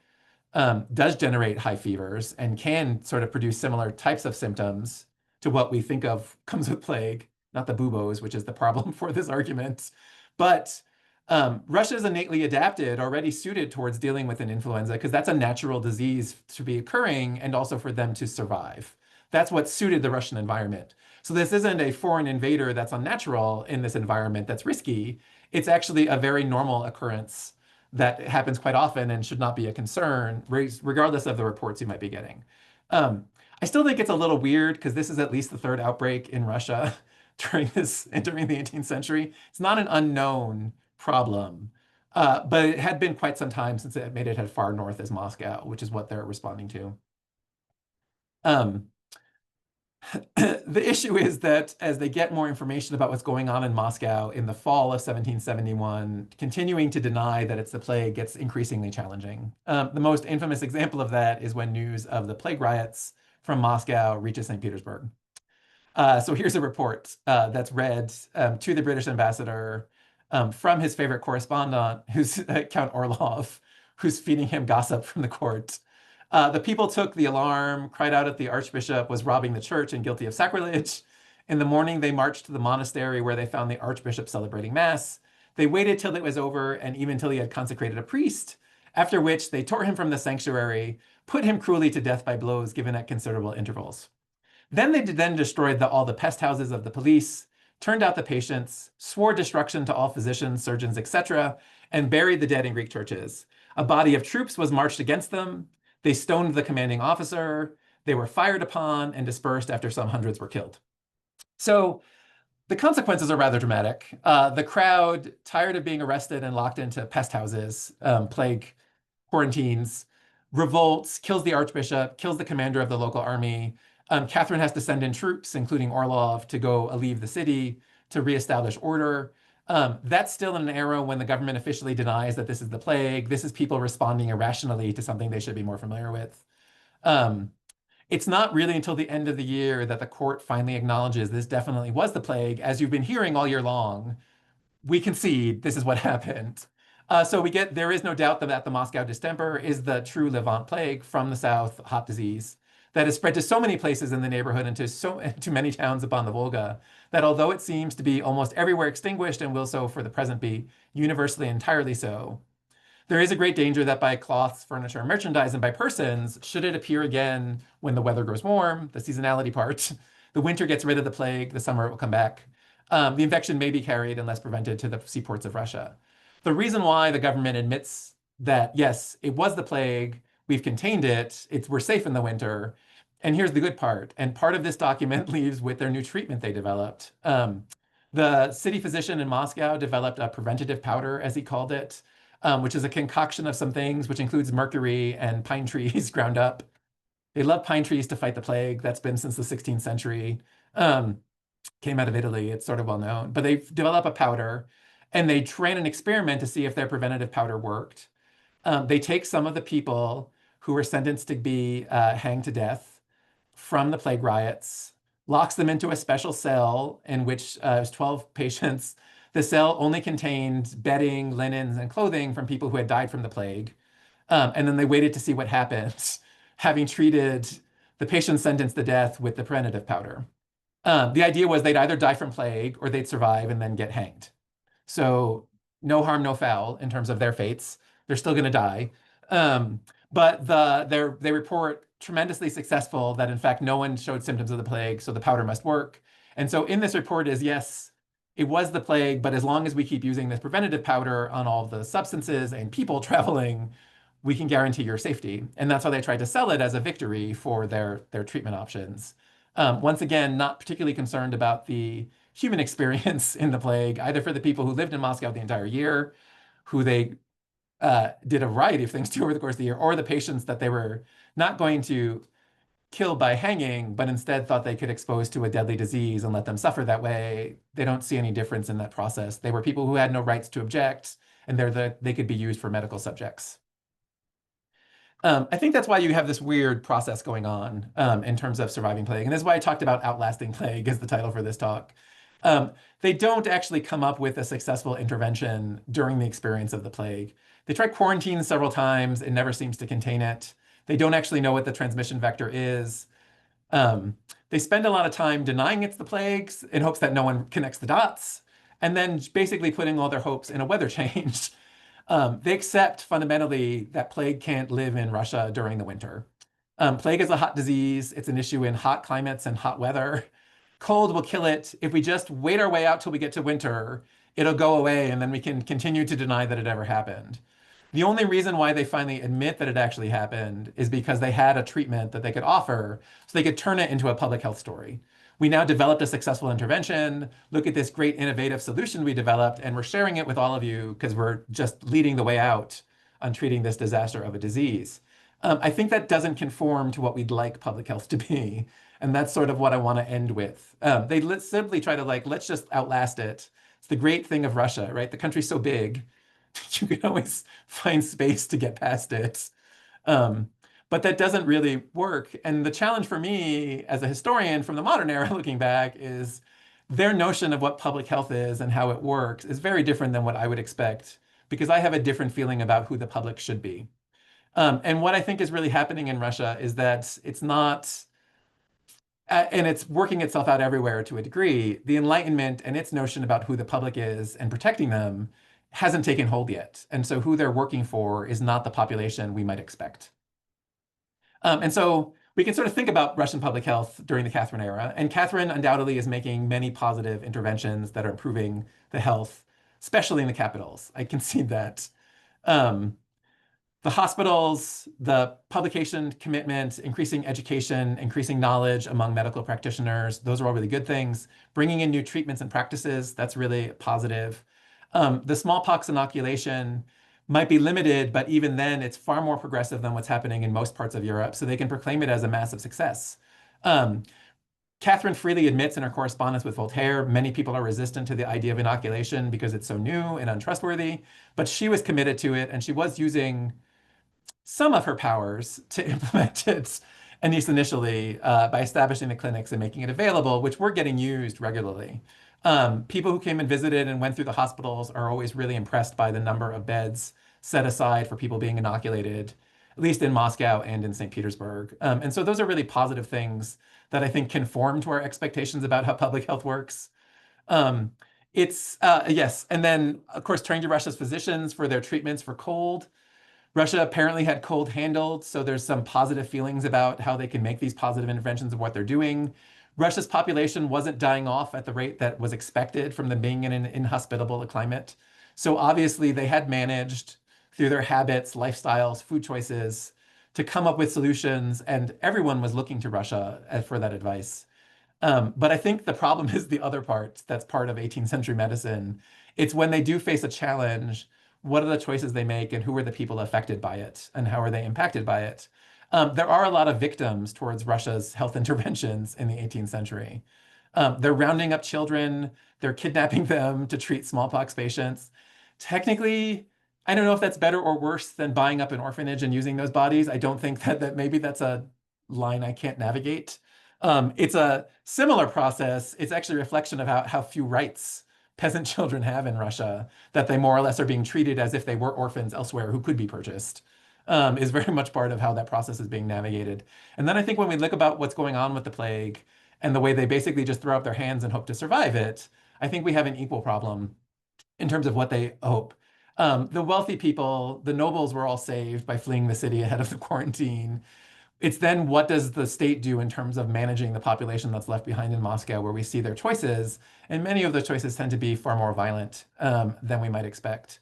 does generate high fevers and can sort of produce similar types of symptoms to what we think of comes with plague, not the buboes, which is the problem for this argument. But Russia is innately adapted, already suited towards dealing with an influenza, because that's a natural disease to be occurring and also for them to survive. That's what suited the Russian environment. So this isn't a foreign invader that's unnatural in this environment that's risky. It's actually a very normal occurrence that happens quite often and should not be a concern, regardless of the reports you might be getting. I still think it's a little weird because this is at least the third outbreak in Russia during the 18th century. It's not an unknown problem, but it had been quite some time since it made it as far north as Moscow, which is what they're responding to. The issue is that as they get more information about what's going on in Moscow in the fall of 1771, continuing to deny that it's the plague gets increasingly challenging. The most infamous example of that is when news of the plague riots from Moscow reaches St. Petersburg. So here's a report that's read to the British ambassador from his favorite correspondent, who's Count Orlov, who's feeding him gossip from the court. The people took the alarm, cried out at the archbishop was robbing the church and guilty of sacrilege. In the morning, they marched to the monastery where they found the archbishop celebrating mass. They waited till it was over and even till he had consecrated a priest, after which they tore him from the sanctuary, put him cruelly to death by blows given at considerable intervals. Then they destroyed all the pest houses of the police, turned out the patients, swore destruction to all physicians, surgeons, etc., and buried the dead in Greek churches. A body of troops was marched against them. They stoned the commanding officer. They were fired upon and dispersed after some hundreds were killed. So The consequences are rather dramatic. The crowd, tired of being arrested and locked into pest houses, plague quarantines, revolts, kills the archbishop, kills the commander of the local army. Catherine has to send in troops, including Orlov, to go leave the city to reestablish order. That's still in an era when the government officially denies that this is the plague. This is people responding irrationally to something they should be more familiar with. Um, it's not really until the end of the year that the court finally acknowledges this definitely was the plague, as you've been hearing all year long. We concede this is what happened. So there is no doubt that the Moscow distemper is the true Levant plague from the south, hot disease that has spread to so many places in the neighborhood and to many towns upon the Volga that although it seems to be almost everywhere extinguished and will so for the present be universally entirely so, there is a great danger that by cloths, furniture, merchandise, and by persons, should it appear again when the weather grows warm, the seasonality part, the winter gets rid of the plague, the summer it will come back. The infection may be carried unless prevented to the seaports of Russia. The reason why the government admits that, yes, it was the plague, we've contained it, we're safe in the winter. And here's the good part. And part of this document leaves with their new treatment they developed. The city physician in Moscow developed a preventative powder, as he called it, which is a concoction of some things, which includes mercury and pine trees ground up. They love pine trees to fight the plague. That's been since the 16th century. Came out of Italy. It's sort of well known. But they develop a powder, and they ran an experiment to see if their preventative powder worked. They take some of the people who were sentenced to be hanged to death from the plague riots, locks them into a special cell in which was 12 patients. The cell only contained bedding, linens, and clothing from people who had died from the plague. And then they waited to see what happened, having treated the patients sentenced to death with the preventative powder. The idea was they'd either die from plague or they'd survive and then get hanged. So no harm, no foul in terms of their fates. They're still going to die. But they report tremendously successful that in fact no one showed symptoms of the plague, so the powder must work. And so in this report is, yes, it was the plague, but as long as we keep using this preventative powder on all the substances and people traveling, we can guarantee your safety. And that's how they tried to sell it as a victory for their treatment options. Once again, not particularly concerned about the human experience in the plague, either for the people who lived in Moscow the entire year, who they did a variety of things to over the course of the year, or the patients that they were not going to kill by hanging, but instead thought they could expose to a deadly disease and let them suffer that way. They don't see any difference in that process. They were people who had no rights to object, and they could be used for medical subjects. I think that's why you have this weird process going on in terms of surviving plague. And this is why I talked about Outlasting Plague as the title for this talk. They don't actually come up with a successful intervention during the experience of the plague. They try quarantine several times. It never seems to contain it. They don't actually know what the transmission vector is. They spend a lot of time denying it's the plagues in hopes that no one connects the dots, and then basically putting all their hopes in a weather change. They accept fundamentally that plague can't live in Russia during the winter. Plague is a hot disease. It's an issue in hot climates and hot weather. Cold will kill it. If we just wait our way out till we get to winter, it'll go away, and then we can continue to deny that it ever happened. The only reason why they finally admit that it actually happened is because they had a treatment that they could offer so they could turn it into a public health story. We now developed a successful intervention. Look at this great innovative solution we developed, and we're sharing it with all of you because we're just leading the way out on treating this disaster of a disease. I think that doesn't conform to what we'd like public health to be. And that's sort of what I want to end with. They simply try to let's just outlast it. It's the great thing of Russia, right? The country's so big, you can always find space to get past it. But that doesn't really work. And the challenge for me as a historian from the modern era looking back is their notion of what public health is and how it works is very different than what I would expect, because I have a different feeling about who the public should be. And what I think is really happening in Russia is that it's not, and it's working itself out everywhere to a degree, the Enlightenment and its notion about who the public is and protecting them hasn't taken hold yet. And so who they're working for is not the population we might expect. And so we can sort of think about Russian public health during the Catherine era. And Catherine undoubtedly is making many positive interventions that are improving the health, especially in the capitals. I concede that. The the hospitals, the publication commitment, increasing education, increasing knowledge among medical practitioners, those are all really good things. Bringing in new treatments and practices, that's really positive. The smallpox inoculation might be limited, but even then, it's far more progressive than what's happening in most parts of Europe, so they can proclaim it as a massive success. Um, Catherine freely admits in her correspondence with Voltaire, many people are resistant to the idea of inoculation because it's so new and untrustworthy, but she was committed to it, and she was using some of her powers to implement it, at least initially, by establishing the clinics and making it available, which were getting used regularly. People who came and visited and went through the hospitals are always really impressed by the number of beds set aside for people being inoculated, at least in Moscow and in St. Petersburg. And so those are really positive things that I think conform to our expectations about how public health works. Um, yes. And then, of course, turning to Russia's physicians for their treatments for cold. Russia apparently had cold handled, so there's some positive feelings about how they can make these positive interventions of what they're doing. Russia's population wasn't dying off at the rate that was expected from them being in an inhospitable climate. So obviously they had managed through their habits, lifestyles, food choices to come up with solutions, and everyone was looking to Russia for that advice. But I think the problem is the other part that's part of 18th century medicine. It's when they do face a challenge, what are the choices they make and who are the people affected by it and how are they impacted by it? There are a lot of victims towards Russia's health interventions in the 18th century. They're rounding up children, they're kidnapping them to treat smallpox patients. Technically, I don't know if that's better or worse than buying up an orphanage and using those bodies. I don't think that maybe that's a line I can't navigate. It's a similar process. It's actually a reflection of how few rights peasant children have in Russia, that they more or less are being treated as if they were orphans elsewhere who could be purchased, is very much part of how that process is being navigated. And then I think when we look about what's going on with the plague and the way they basically just throw up their hands and hope to survive it, I think we have an equal problem in terms of what they hope. The wealthy people, the nobles were all saved by fleeing the city ahead of the quarantine. It's then what does the state do in terms of managing the population that's left behind in Moscow, where we see their choices, and many of those choices tend to be far more violent than we might expect.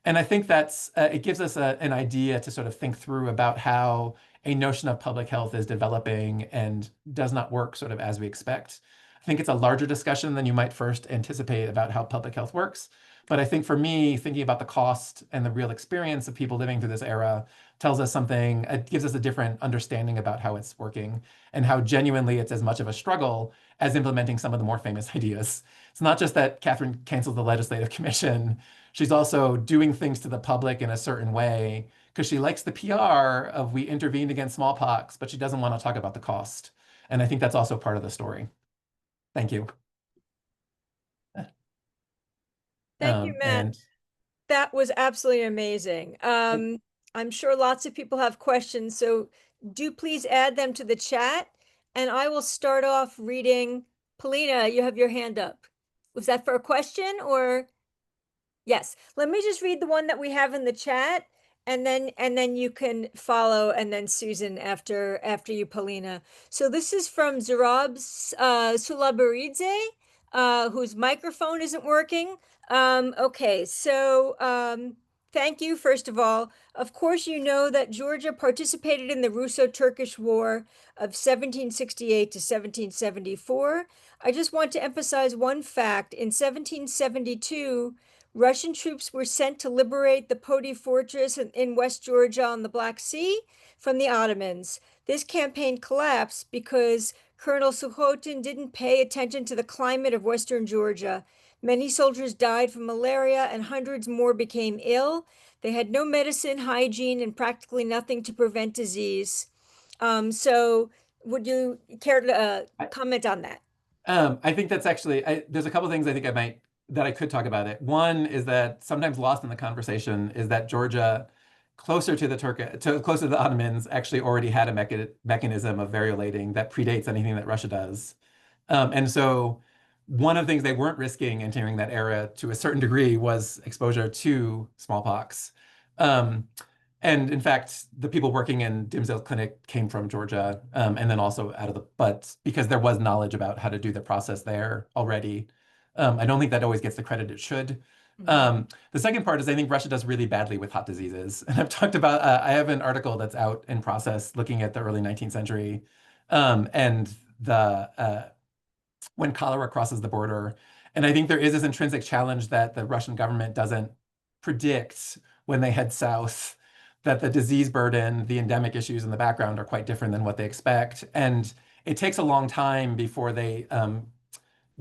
And I think that's it gives us an idea to sort of think through about how a notion of public health is developing and does not work sort of as we expect. I think it's a larger discussion than you might first anticipate about how public health works. But I think for me, thinking about the cost and the real experience of people living through this era tells us something, it gives us a different understanding about how it's working and how genuinely it's as much of a struggle as implementing some of the more famous ideas. It's not just that Catherine canceled the legislative commission, she's also doing things to the public in a certain way because she likes the PR of we intervened against smallpox, but she doesn't want to talk about the cost. And I think that's also part of the story. Thank you.
Thank you, Matt.
And
That was absolutely amazing. I'm sure lots of people have questions, so do please add them to the chat. And I will start off reading. Polina, you have your hand up. Was that for a question or? Yes, let me just read the one that we have in the chat and then you can follow and then Susan after you, Polina. So this is from Zarab Sulabaridze, whose microphone isn't working. Okay, so thank you, first of all. Of course, you know that Georgia participated in the Russo-Turkish War of 1768 to 1774. I just want to emphasize one fact. In 1772, Russian troops were sent to liberate the Poti fortress in West Georgia on the Black Sea from the Ottomans. This campaign collapsed because Colonel Sukhotin didn't pay attention to the climate of Western Georgia. Many soldiers died from malaria and hundreds more became ill. They had no medicine, hygiene, and practically nothing to prevent disease. So would you care to comment on that?
I think that's actually, there's a couple of things I think that I could talk about it. One is that sometimes lost in the conversation is that Georgia, closer to closer to the Ottomans, actually already had a mechanism of variolating that predates anything that Russia does. And so one of the things they weren't risking entering that era to a certain degree was exposure to smallpox. And in fact, the people working in Dimsdale's clinic came from Georgia, and then also but because there was knowledge about how to do the process there already. I don't think that always gets the credit it should, The second part is I think Russia does really badly with hot diseases. And I've talked about, I have an article that's out in process looking at the early 19th century and when cholera crosses the border. And I think there is this intrinsic challenge that the Russian government doesn't predict when they head south, that the disease burden, the endemic issues in the background are quite different than what they expect. And it takes a long time before they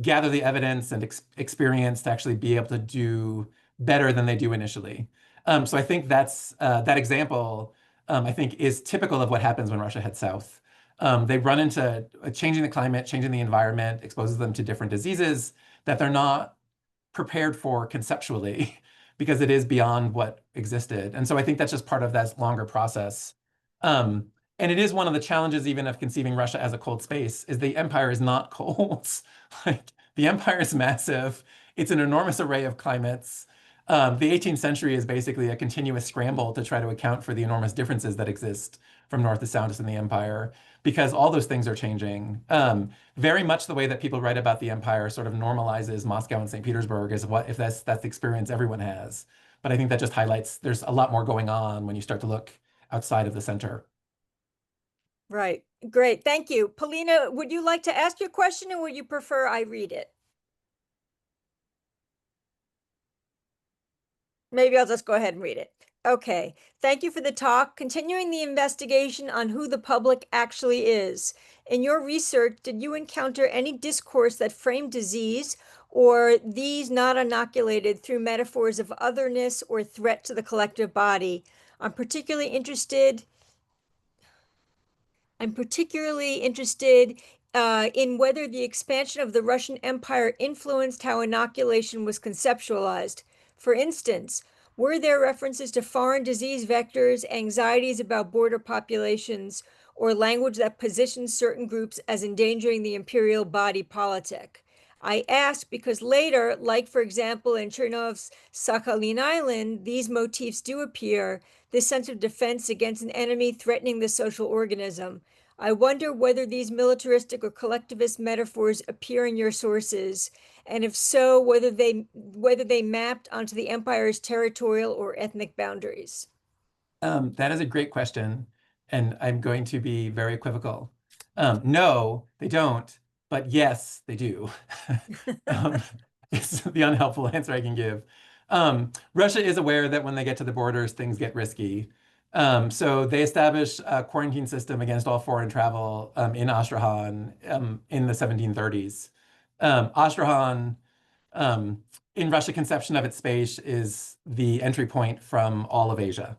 gather the evidence and experience to actually be able to do better than they do initially. So I think that example, I think, is typical of what happens when Russia heads south. They run into changing the climate, changing the environment, exposes them to different diseases that they're not prepared for conceptually because it is beyond what existed. And so I think that's just part of that longer process. And it is one of the challenges even of conceiving Russia as a cold space is the empire is not cold. Like the empire is massive. It's an enormous array of climates. The 18th century is basically a continuous scramble to try to account for the enormous differences that exist from north to south in the empire, because all those things are changing. Very much the way that people write about the empire sort of normalizes Moscow and St. Petersburg is what if that's the experience everyone has. But I think that just highlights there's a lot more going on when you start to look outside of the center.
Right. Great. Thank you. Polina, would you like to ask your question or would you prefer I read it? Maybe I'll just go ahead and read it. Okay. Thank you for the talk. Continuing the investigation on who the public actually is. In your research, did you encounter any discourse that framed disease or these not inoculated through metaphors of otherness or threat to the collective body? I'm particularly interested in whether the expansion of the Russian Empire influenced how inoculation was conceptualized. For instance, were there references to foreign disease vectors, anxieties about border populations, or language that positions certain groups as endangering the imperial body politic? I ask because later, like for example in Chernov's Sakhalin Island, these motifs do appear, this sense of defense against an enemy threatening the social organism. I wonder whether these militaristic or collectivist metaphors appear in your sources, and if so, whether they mapped onto the empire's territorial or ethnic boundaries.
That is a great question, and I'm going to be very equivocal. No, they don't, but yes, they do. um, it's the unhelpful answer I can give. Russia is aware that when they get to the borders, things get risky. So they established a quarantine system against all foreign travel in Astrakhan in the 1730s. Astrakhan, in Russia conception of its space, is the entry point from all of Asia.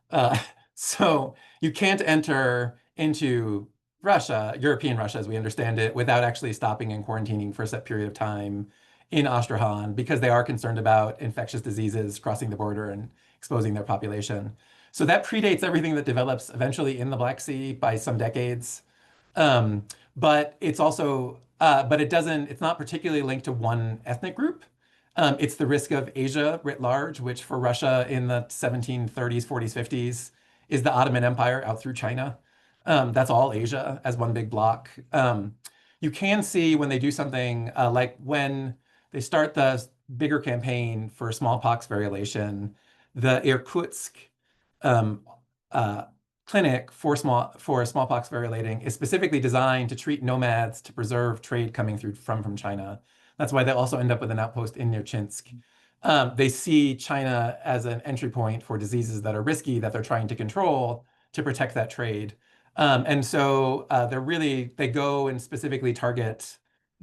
Uh, so you can't enter into Russia, European Russia as we understand it, without actually stopping and quarantining for a set period of time in Astrakhan because they are concerned about infectious diseases crossing the border and exposing their population. So that predates everything that develops eventually in the Black Sea by some decades. Um, but it's also, but it's not particularly linked to one ethnic group. It's the risk of Asia writ large, which for Russia in the 1730s, 40s, 50s is the Ottoman Empire out through China. That's all Asia as one big block. You can see when they do something like when they start the bigger campaign for smallpox variolation, the Irkutsk um, uh, clinic for smallpox variolating is specifically designed to treat nomads to preserve trade coming through from China. That's why they also end up with an outpost in Nerchinsk. They see China as an entry point for diseases that are risky that they're trying to control to protect that trade. And so they go and specifically target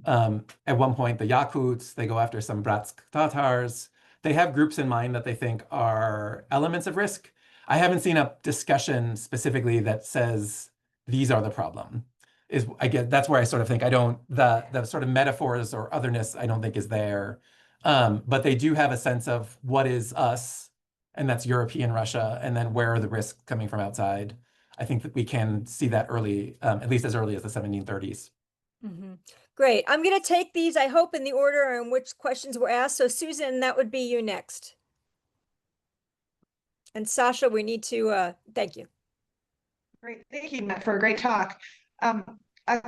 at one point the Yakuts, they go after some Bratsk Tatars. They have groups in mind that they think are elements of risk. I haven't seen a discussion specifically that says these are the problem. I get that's where I sort of think I don't the sort of metaphors or otherness I don't think is there. But they do have a sense of what is us, and that's European Russia, and then where are the risks coming from outside. I think that we can see that early, at least as early as the 1730s.
Great. I'm going to take these, I hope, in the order in which questions were asked. So Susan, that would be you next. And Sasha, we need to, thank you.
Great. Thank you, Matt, for a great talk. I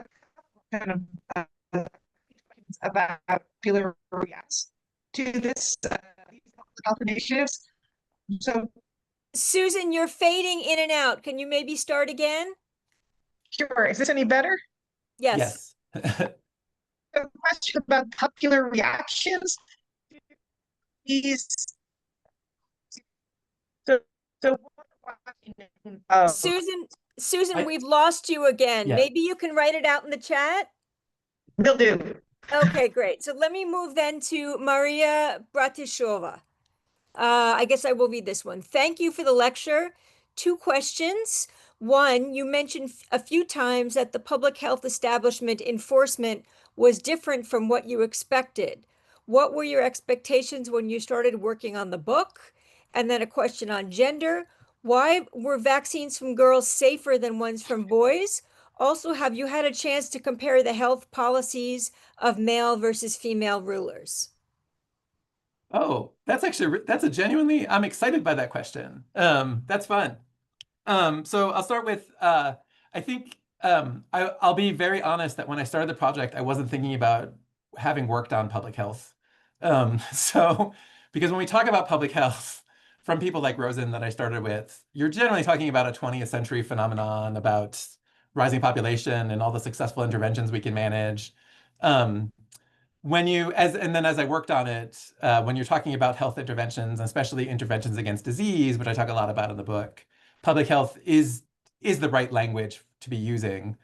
kind of about popular reacts to this health initiatives. So
Susan, you're fading in and out. Can you maybe start again?
sure, is this any better?
Yes.
Yes.
A question about popular reactions. These so so
Susan,
I,
we've lost you again.
yeah.
Maybe you can write it out in the chat.
will do.
Okay, great. So let me move then to Maria Bratishova. I guess I will read this one. Thank you for the lecture. Two questions. One, you mentioned a few times that the public health establishment enforcement was different from what you expected. What were your expectations when you started working on the book? And then a question on gender. Why were vaccines from girls safer than ones from boys? Also, have you had a chance to compare the health policies of male versus female rulers?
Oh, that's actually that's a genuinely I'm excited by that question. That's fun. So I'll start with I think I'll be very honest that when I started the project, I wasn't thinking about having worked on public health. So because when we talk about public health from people like Rosen that I started with, you're generally talking about a 20th century phenomenon about rising population and all the successful interventions we can manage. Um, when you as I worked on it, when you're talking about health interventions, especially interventions against disease, which I talk a lot about in the book, public health is the right language to be using.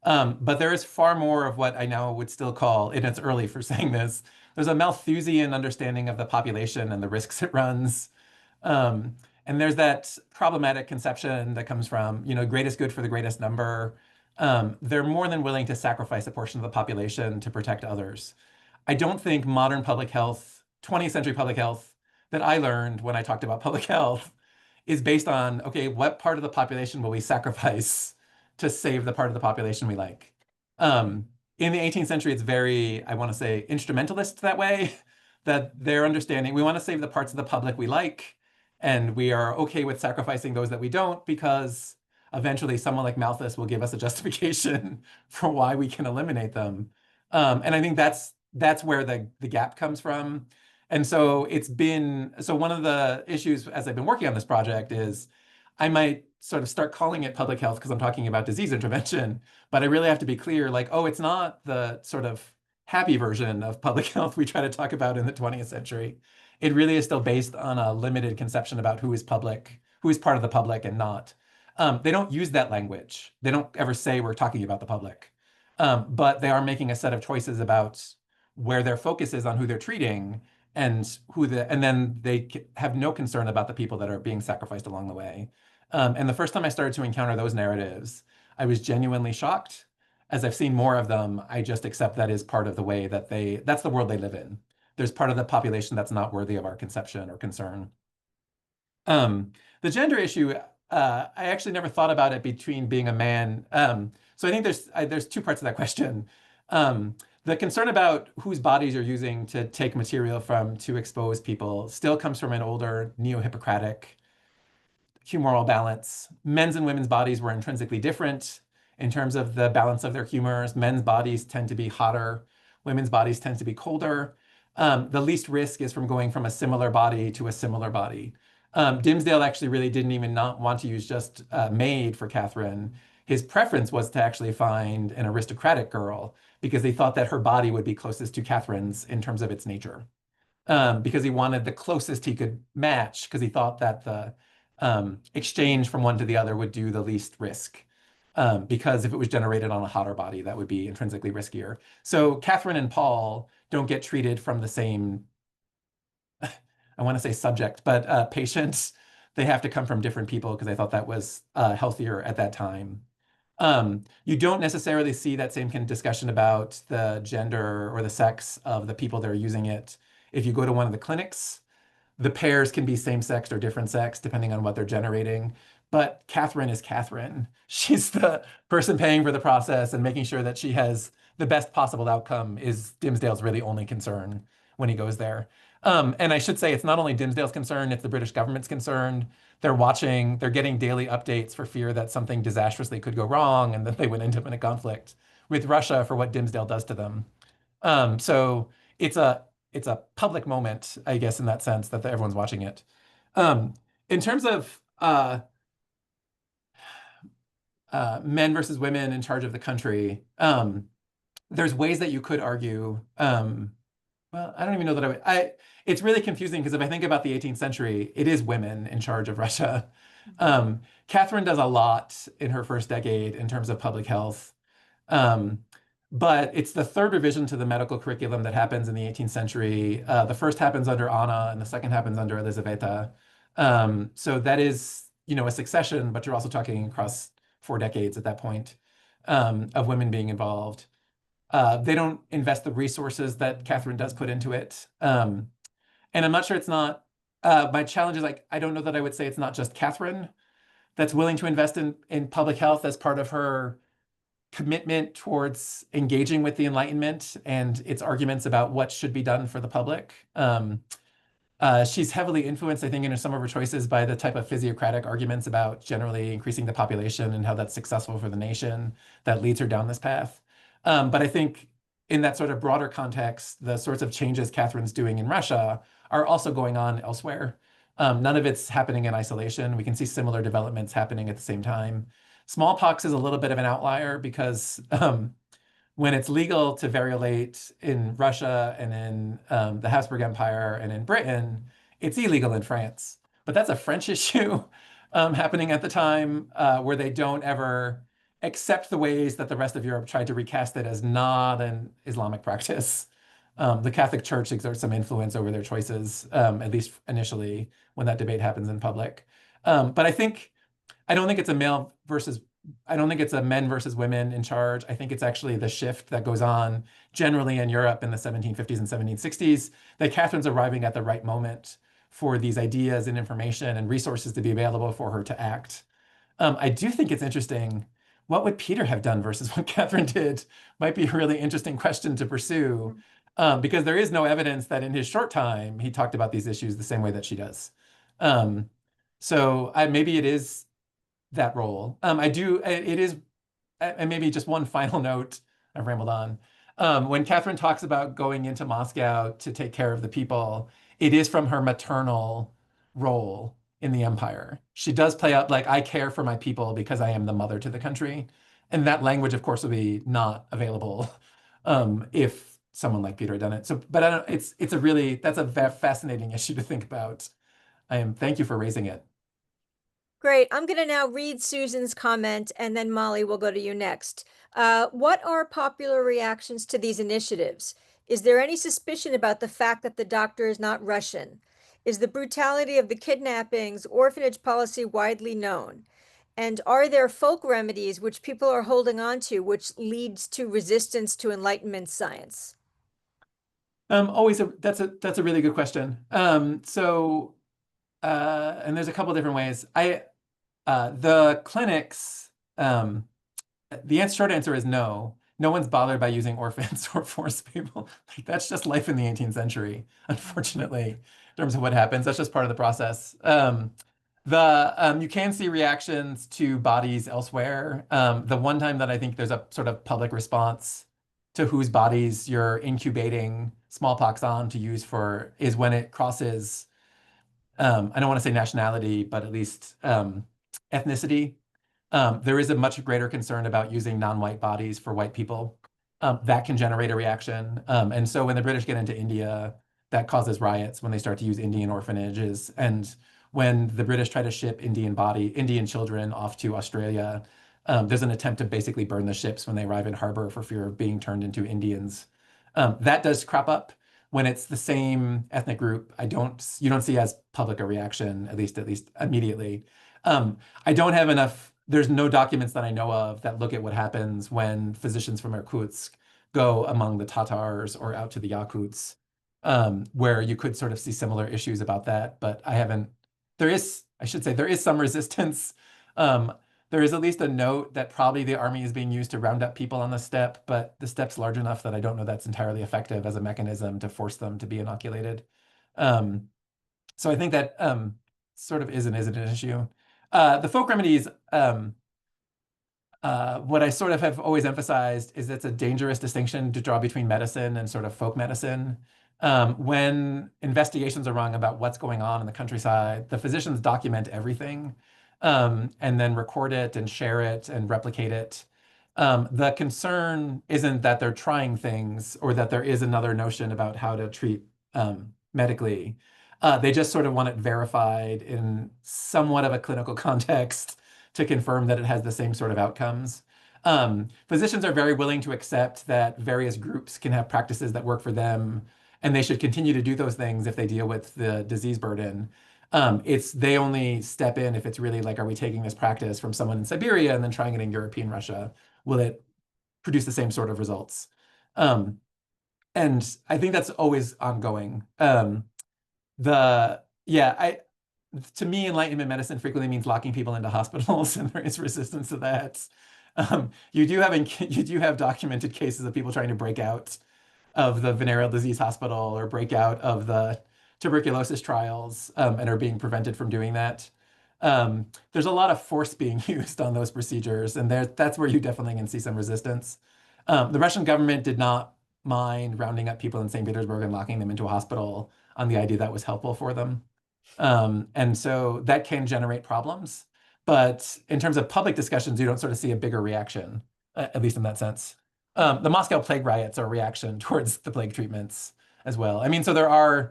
But there is far more of what I now would still call, and it's early for saying this, there's a Malthusian understanding of the population and the risks it runs. And there's that problematic conception that comes from, greatest good for the greatest number. They're more than willing to sacrifice a portion of the population to protect others. I don't think modern public health, 20th century public health that I learned when I talked about public health is based on, okay, what part of the population will we sacrifice to save the part of the population we like? In the 18th century, it's very, I want to say, instrumentalist that way, that they're understanding we want to save the parts of the public we like, and we are okay with sacrificing those that we don't because eventually someone like Malthus will give us a justification for why we can eliminate them. And I think that's where the gap comes from. And so one of the issues as I've been working on this project is I might sort of start calling it public health because I'm talking about disease intervention, but I really have to be clear, like, oh, it's not the sort of happy version of public health we try to talk about in the 20th century. It really is still based on a limited conception about who is public, who is part of the public and not. They don't use that language. They don't ever say we're talking about the public. But they are making a set of choices about where their focus is on who they're treating and and then they have no concern about the people that are being sacrificed along the way. And the first time I started to encounter those narratives, I was genuinely shocked. As I've seen more of them, I just accept that is part of the way that that's the world they live in. There's part of the population that's not worthy of our conception or concern. The gender issue, I actually never thought about it between being a man. So I think there's two parts of that question. The concern about whose bodies you're using to take material from to expose people still comes from an older neo-Hippocratic humoral balance. Men's and women's bodies were intrinsically different in terms of the balance of their humors. Men's bodies tend to be hotter, women's bodies tend to be colder. The least risk is from going from a similar body to a similar body. Dimsdale actually really didn't even not want to use just maid for Catherine. His preference was to actually find an aristocratic girl because he thought that her body would be closest to Catherine's in terms of its nature. Because he wanted the closest he could match because he thought that the exchange from one to the other would do the least risk. Because if it was generated on a hotter body, that would be intrinsically riskier. So Catherine and Paul don't get treated from the same, I want to say subject, but patients. They have to come from different people because I thought that was healthier at that time. You don't necessarily see that same kind of discussion about the gender or the sex of the people that are using it. If you go to one of the clinics, the pairs can be same sex or different sex depending on what they're generating. But Catherine is Catherine. She's the person paying for the process and making sure that she has the best possible outcome is Dimsdale's really only concern when he goes there. And I should say it's not only Dimsdale's concern, it's the British government's concern. They're watching, they're getting daily updates for fear that something disastrously could go wrong and that they would end up in a conflict with Russia for what Dimsdale does to them. So it's a public moment, I guess, in that sense that everyone's watching it. In terms of men versus women in charge of the country, there's ways that you could argue. Well, I don't even know that it's really confusing because if I think about the 18th century, it is women in charge of Russia. Catherine does a lot in her first decade in terms of public health. Um, but it's the third revision to the medical curriculum that happens in the 18th century. The first happens under Anna and the second happens under Elizaveta. So that is, a succession, but you're also talking across 4 decades at that point, of women being involved. They don't invest the resources that Catherine does put into it. And I'm not sure it's not, my challenge is like, I don't know that I would say it's not just Catherine that's willing to invest in public health as part of her commitment towards engaging with the Enlightenment and its arguments about what should be done for the public. She's heavily influenced, I think, in some of her choices by the type of physiocratic arguments about generally increasing the population and how that's successful for the nation that leads her down this path. But I think in that sort of broader context, the sorts of changes Catherine's doing in Russia are also going on elsewhere. None of it's happening in isolation. We can see similar developments happening at the same time. Smallpox is a little bit of an outlier because when it's legal to variolate in Russia and in the Habsburg Empire and in Britain, it's illegal in France. But that's a French issue happening at the time where they don't ever accept the ways that the rest of Europe tried to recast it as not an Islamic practice. The Catholic Church exerts some influence over their choices, at least initially, when that debate happens in public. But I don't think it's I don't think it's a men versus women in charge. I think it's actually the shift that goes on generally in Europe in the 1750s and 1760s, that Catherine's arriving at the right moment for these ideas and information and resources to be available for her to act. I do think it's interesting. What would Peter have done versus what Catherine did might be a really interesting question to pursue, because there is no evidence that in his short time he talked about these issues the same way that she does. So maybe it is that role. It is, and maybe just one final note, I've rambled on. When Catherine talks about going into Moscow to take care of the people, it is from her maternal role in the empire. She does play up like, I care for my people because I am the mother to the country. And that language, of course, will be not available if someone like Peter had done it. So, but that's a fascinating issue to think about. Thank you for raising it.
Great. I'm going to now read Susan's comment, and then Molly, will go to you next. What are popular reactions to these initiatives? Is there any suspicion about the fact that the doctor is not Russian? Is the brutality of the kidnappings, orphanage policy widely known? And are there folk remedies which people are holding on to, which leads to resistance to Enlightenment science?
That's a really good question. And there's a couple different ways. The clinics, the short answer is no. No one's bothered by using orphans or forced people. Like, that's just life in the 18th century, unfortunately, in terms of what happens. That's just part of the process. You can see reactions to bodies elsewhere. The one time that I think there's a sort of public response to whose bodies you're incubating smallpox on to use is when it crosses, I don't want to say nationality, but at least ethnicity. There is a much greater concern about using non-white bodies for white people. That can generate a reaction. And so when the British get into India, that causes riots when they start to use Indian orphanages. And when the British try to ship Indian children off to Australia, there's an attempt to basically burn the ships when they arrive in harbor for fear of being turned into Indians. That does crop up when it's the same ethnic group. You don't see as public a reaction, at least immediately. There's no documents that I know of that look at what happens when physicians from Irkutsk go among the Tatars or out to the Yakuts, where you could sort of see similar issues about that. But there is some resistance. There is at least a note that probably the army is being used to round up people on the steppe, but the steppe's large enough that I don't know that's entirely effective as a mechanism to force them to be inoculated. So I think that sort of isn't an issue. The folk remedies, what I sort of have always emphasized is it's a dangerous distinction to draw between medicine and sort of folk medicine. When investigations are run about what's going on in the countryside, the physicians document everything, and then record it and share it and replicate it. The concern isn't that they're trying things or that there is another notion about how to treat medically. They just sort of want it verified in somewhat of a clinical context to confirm that it has the same sort of outcomes. Physicians are very willing to accept that various groups can have practices that work for them, and they should continue to do those things if they deal with the disease burden. They only step in if it's really like, are we taking this practice from someone in Siberia and then trying it in European Russia? Will it produce the same sort of results? And I think that's always ongoing. To me, Enlightenment medicine frequently means locking people into hospitals, and there is resistance to that. You do have documented cases of people trying to break out of the venereal disease hospital or break out of the tuberculosis trials, and are being prevented from doing that. There's a lot of force being used on those procedures, and that's where you definitely can see some resistance. The Russian government did not mind rounding up people in St. Petersburg and locking them into a hospital on the idea that was helpful for them. And so that can generate problems. But in terms of public discussions, you don't sort of see a bigger reaction, at least in that sense. The Moscow plague riots are a reaction towards the plague treatments as well. I mean, so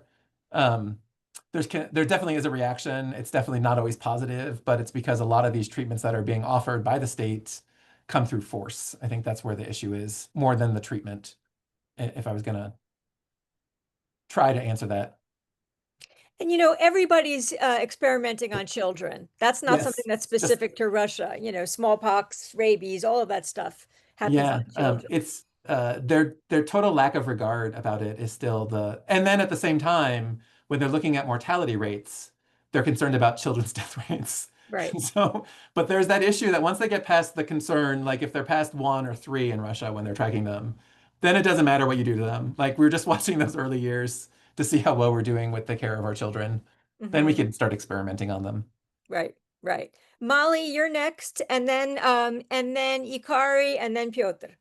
um, there definitely is a reaction. It's definitely not always positive, but it's because a lot of these treatments that are being offered by the state come through force. I think that's where the issue is, more than the treatment, if I was going to try to answer that.
And everybody's experimenting on children. That's not something
Yes,
that's
it's just
specific to Russia. Smallpox, rabies, all of that stuff happens
yeah,
on children.
it's their total lack of regard about it is still and then at the same time, when they're looking at mortality rates, they're concerned about children's death rates.
Right.
So, but there's that issue that once they get past the concern, like if they're past 1 or 3 in Russia when they're tracking them, then it doesn't matter what you do to them. Like we are just watching those early years to see how well we're doing with the care of our children. Then we
Mhm.
can start experimenting on them.
Right, right. Molly, you're next, and then Ikari, and then Piotr.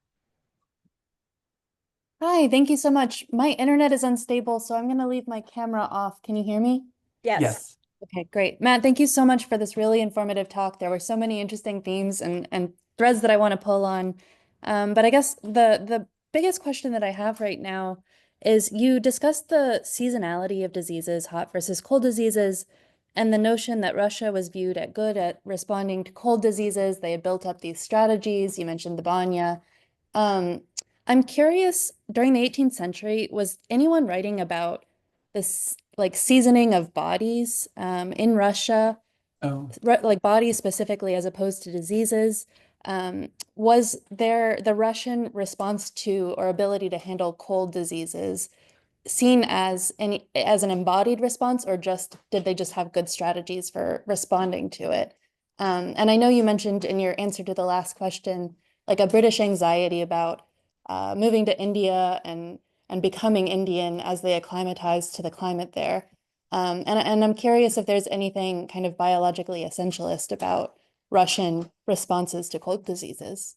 Hi, thank you so much. My internet is unstable, so I'm going to leave my camera off. Can you hear me?
Yes.
Yes.
Okay, great. Matt, thank you so much for this really informative talk. There were so many interesting themes and threads that I want to pull on. But I guess the biggest question that I have right now is you discussed the seasonality of diseases, hot versus cold diseases, and the notion that Russia was viewed as good at responding to cold diseases. They had built up these strategies. You mentioned the banya. Um, I'm curious, during the 18th century, was anyone writing about this like seasoning of bodies in Russia,
Oh.
like bodies specifically as opposed to diseases? Was there the Russian response to or ability to handle cold diseases seen as an embodied response, or just did they just have good strategies for responding to it? And I know you mentioned in your answer to the last question, like a British anxiety about moving to India and becoming Indian as they acclimatize to the climate there. And I'm curious if there's anything kind of biologically essentialist about Russian responses to cold diseases.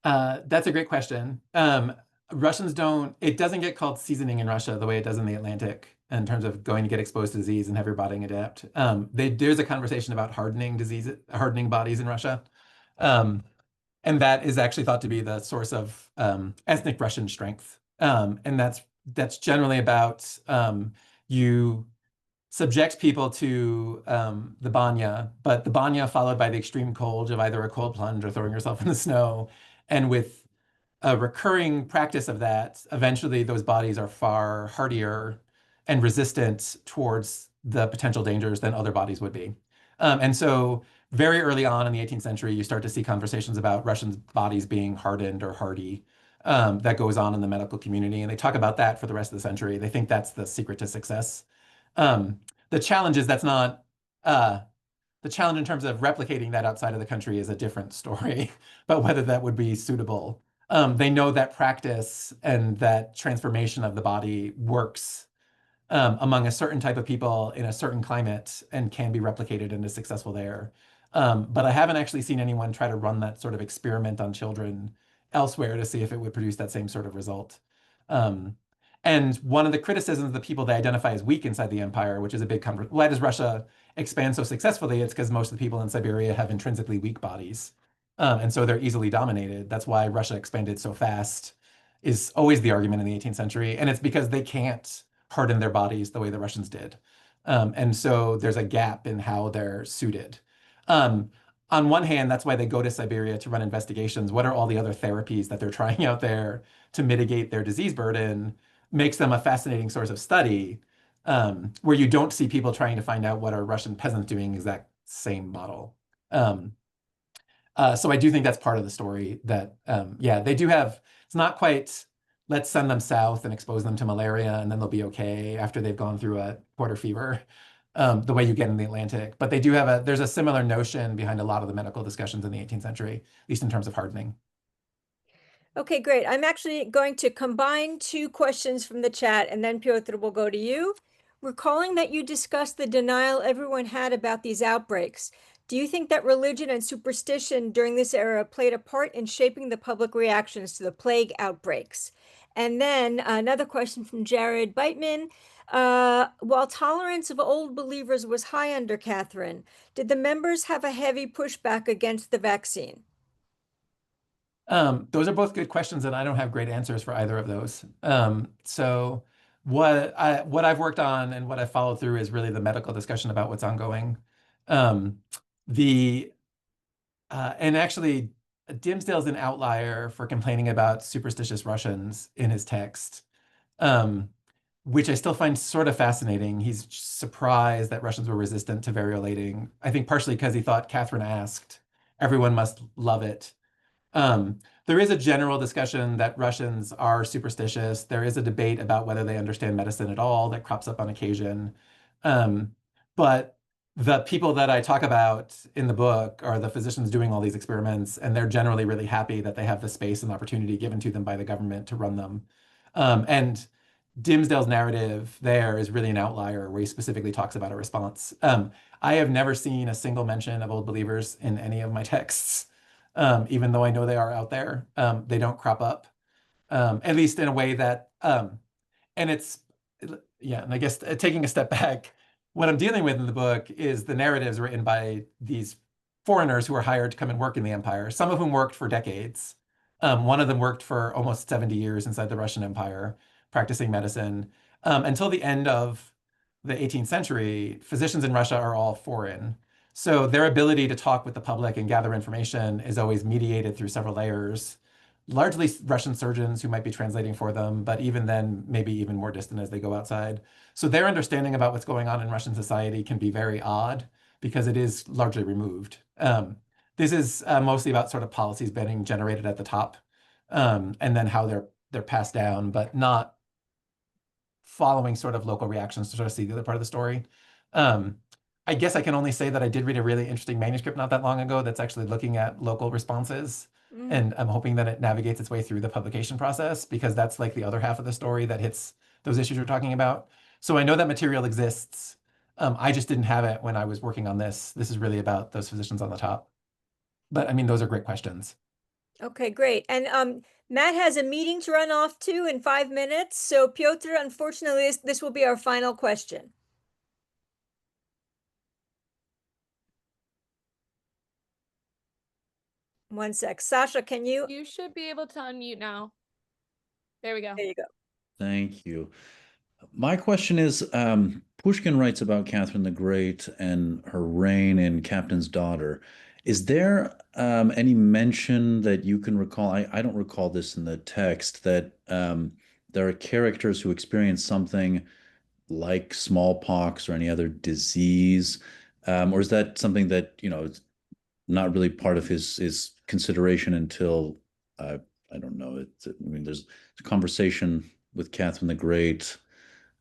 That's a great question. It doesn't get called seasoning in Russia the way it does in the Atlantic in terms of going to get exposed to disease and have your body adapt. There's a conversation about hardening bodies in Russia. And that is actually thought to be the source of ethnic Russian strength. And that's generally about you subject people to the banya, but the banya followed by the extreme cold of either a cold plunge or throwing yourself in the snow. And with a recurring practice of that, eventually those bodies are far hardier and resistant towards the potential dangers than other bodies would be. And so very early on in the 18th century, you start to see conversations about Russian bodies being hardened or hardy. That goes on in the medical community, and they talk about that for the rest of the century. They think that's the secret to success. The challenge is that's not the challenge in terms of replicating that outside of the country is a different story, but whether that would be suitable. They know that practice and that transformation of the body works among a certain type of people in a certain climate and can be replicated and is successful there. But I haven't actually seen anyone try to run that sort of experiment on children elsewhere to see if it would produce that same sort of result. Um, And one of the criticisms of the people they identify as weak inside the empire, which is a big why does Russia expand so successfully? It's because most of the people in Siberia have intrinsically weak bodies. And so they're easily dominated. That's why Russia expanded so fast, is always the argument in the 18th century. And it's because they can't harden their bodies the way the Russians did. And so there's a gap in how they're suited. Um, on one hand, that's why they go to Siberia to run investigations. What are all the other therapies that they're trying out there to mitigate their disease burden? Makes them a fascinating source of study, where you don't see people trying to find out what are Russian peasants doing exact same model. So I do think that's part of the story that, yeah, they do have, it's not quite, let's send them south and expose them to malaria and then they'll be okay after they've gone through a quarter fever, the way you get in the Atlantic. But they do have there's a similar notion behind a lot of the medical discussions in the 18th century, at least in terms of hardening.
Okay, great. I'm actually going to combine two questions from the chat and then Piotr will go to you. Recalling that you discussed the denial everyone had about these outbreaks, do you think that religion and superstition during this era played a part in shaping the public reactions to the plague outbreaks? And then another question from Jared Beitman. While tolerance of old believers was high under Catherine, did the members have a heavy pushback against the vaccine?
Those are both good questions, and I don't have great answers for either of those. So what I've worked on and what I followed through is really the medical discussion about what's ongoing. Um, the and actually, Dimsdale's an outlier for complaining about superstitious Russians in his text, which I still find sort of fascinating. He's surprised that Russians were resistant to variolating. I think partially because he thought Catherine asked, everyone must love it. There is a general discussion that Russians are superstitious. There is a debate about whether they understand medicine at all that crops up on occasion. But the people that I talk about in the book are the physicians doing all these experiments, and they're generally really happy that they have the space and opportunity given to them by the government to run them. And Dimsdale's narrative there is really an outlier where he specifically talks about a response. I have never seen a single mention of old believers in any of my texts. Even though I know they are out there, they don't crop up, at least in a way that, and it's, yeah, and I guess taking a step back, what I'm dealing with in the book is the narratives written by these foreigners who were hired to come and work in the empire, some of whom worked for decades. One of them worked for almost 70 years inside the Russian Empire, practicing medicine. Until the end of the 18th century, physicians in Russia are all foreign. So their ability to talk with the public and gather information is always mediated through several layers, largely Russian surgeons who might be translating for them, but even then, maybe even more distant as they go outside. So their understanding about what's going on in Russian society can be very odd because it is largely removed. This is mostly about sort of policies being generated at the top, and then how they're passed down, but not following sort of local reactions to sort of see the other part of the story. I guess I can only say that I did read a really interesting manuscript not that long ago that's actually looking at local responses. And I'm hoping that it navigates its way through the publication process because that's like the other half of the story that hits those issues we're talking about. So I know that material exists. I just didn't have it when I was working on this. This is really about those physicians on the top. But I mean, those are great questions.
Okay, great. And Matt has a meeting to run off to in 5 minutes. So Piotr, unfortunately, this will be our final question. One sec. Sasha, can you?
You should be able to unmute now. There we go.
There you go.
Thank you. My question is, Pushkin writes about Catherine the Great and her reign in Captain's Daughter. Is there any mention that you can recall? I don't recall this in the text, that there are characters who experience something like smallpox or any other disease, or is that something that, is not really part of his consideration until, I don't know, I mean, there's a conversation with Catherine the Great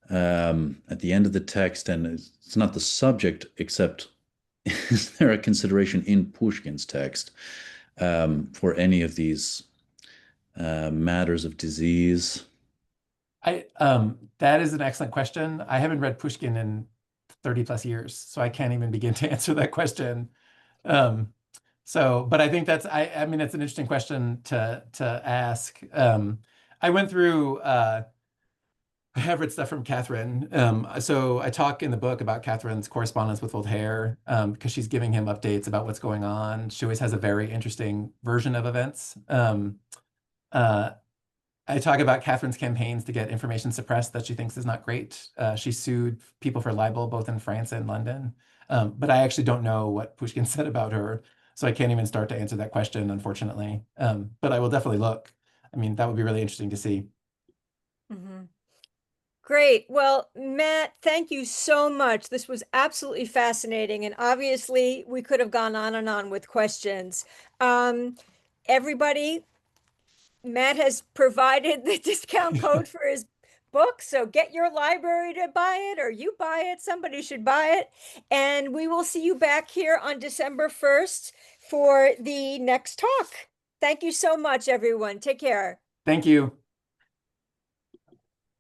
at the end of the text, and it's not the subject, except is there a consideration in Pushkin's text for any of these matters of disease?
That is an excellent question. I haven't read Pushkin in 30 plus years, so I can't even begin to answer that question. But I think I mean, it's an interesting question to ask. I went through I have read stuff from Catherine. So I talk in the book about Catherine's correspondence with Voltaire because she's giving him updates about what's going on. She always has a very interesting version of events. Uh, I talk about Catherine's campaigns to get information suppressed that she thinks is not great. She sued people for libel both in France and London. But I actually don't know what Pushkin said about her, so I can't even start to answer that question, unfortunately. But I will definitely look. I mean, that would be really interesting to see.
Mhm. Great. Well, Matt, thank you so much. This was absolutely fascinating. And obviously, we could have gone on and on with questions. Everybody, Matt has provided the discount code for his book. So get your library to buy it, or you buy it. Somebody should buy it. And we will see you back here on December 1st for the next talk. Thank you so much, everyone. Take care.
Thank you.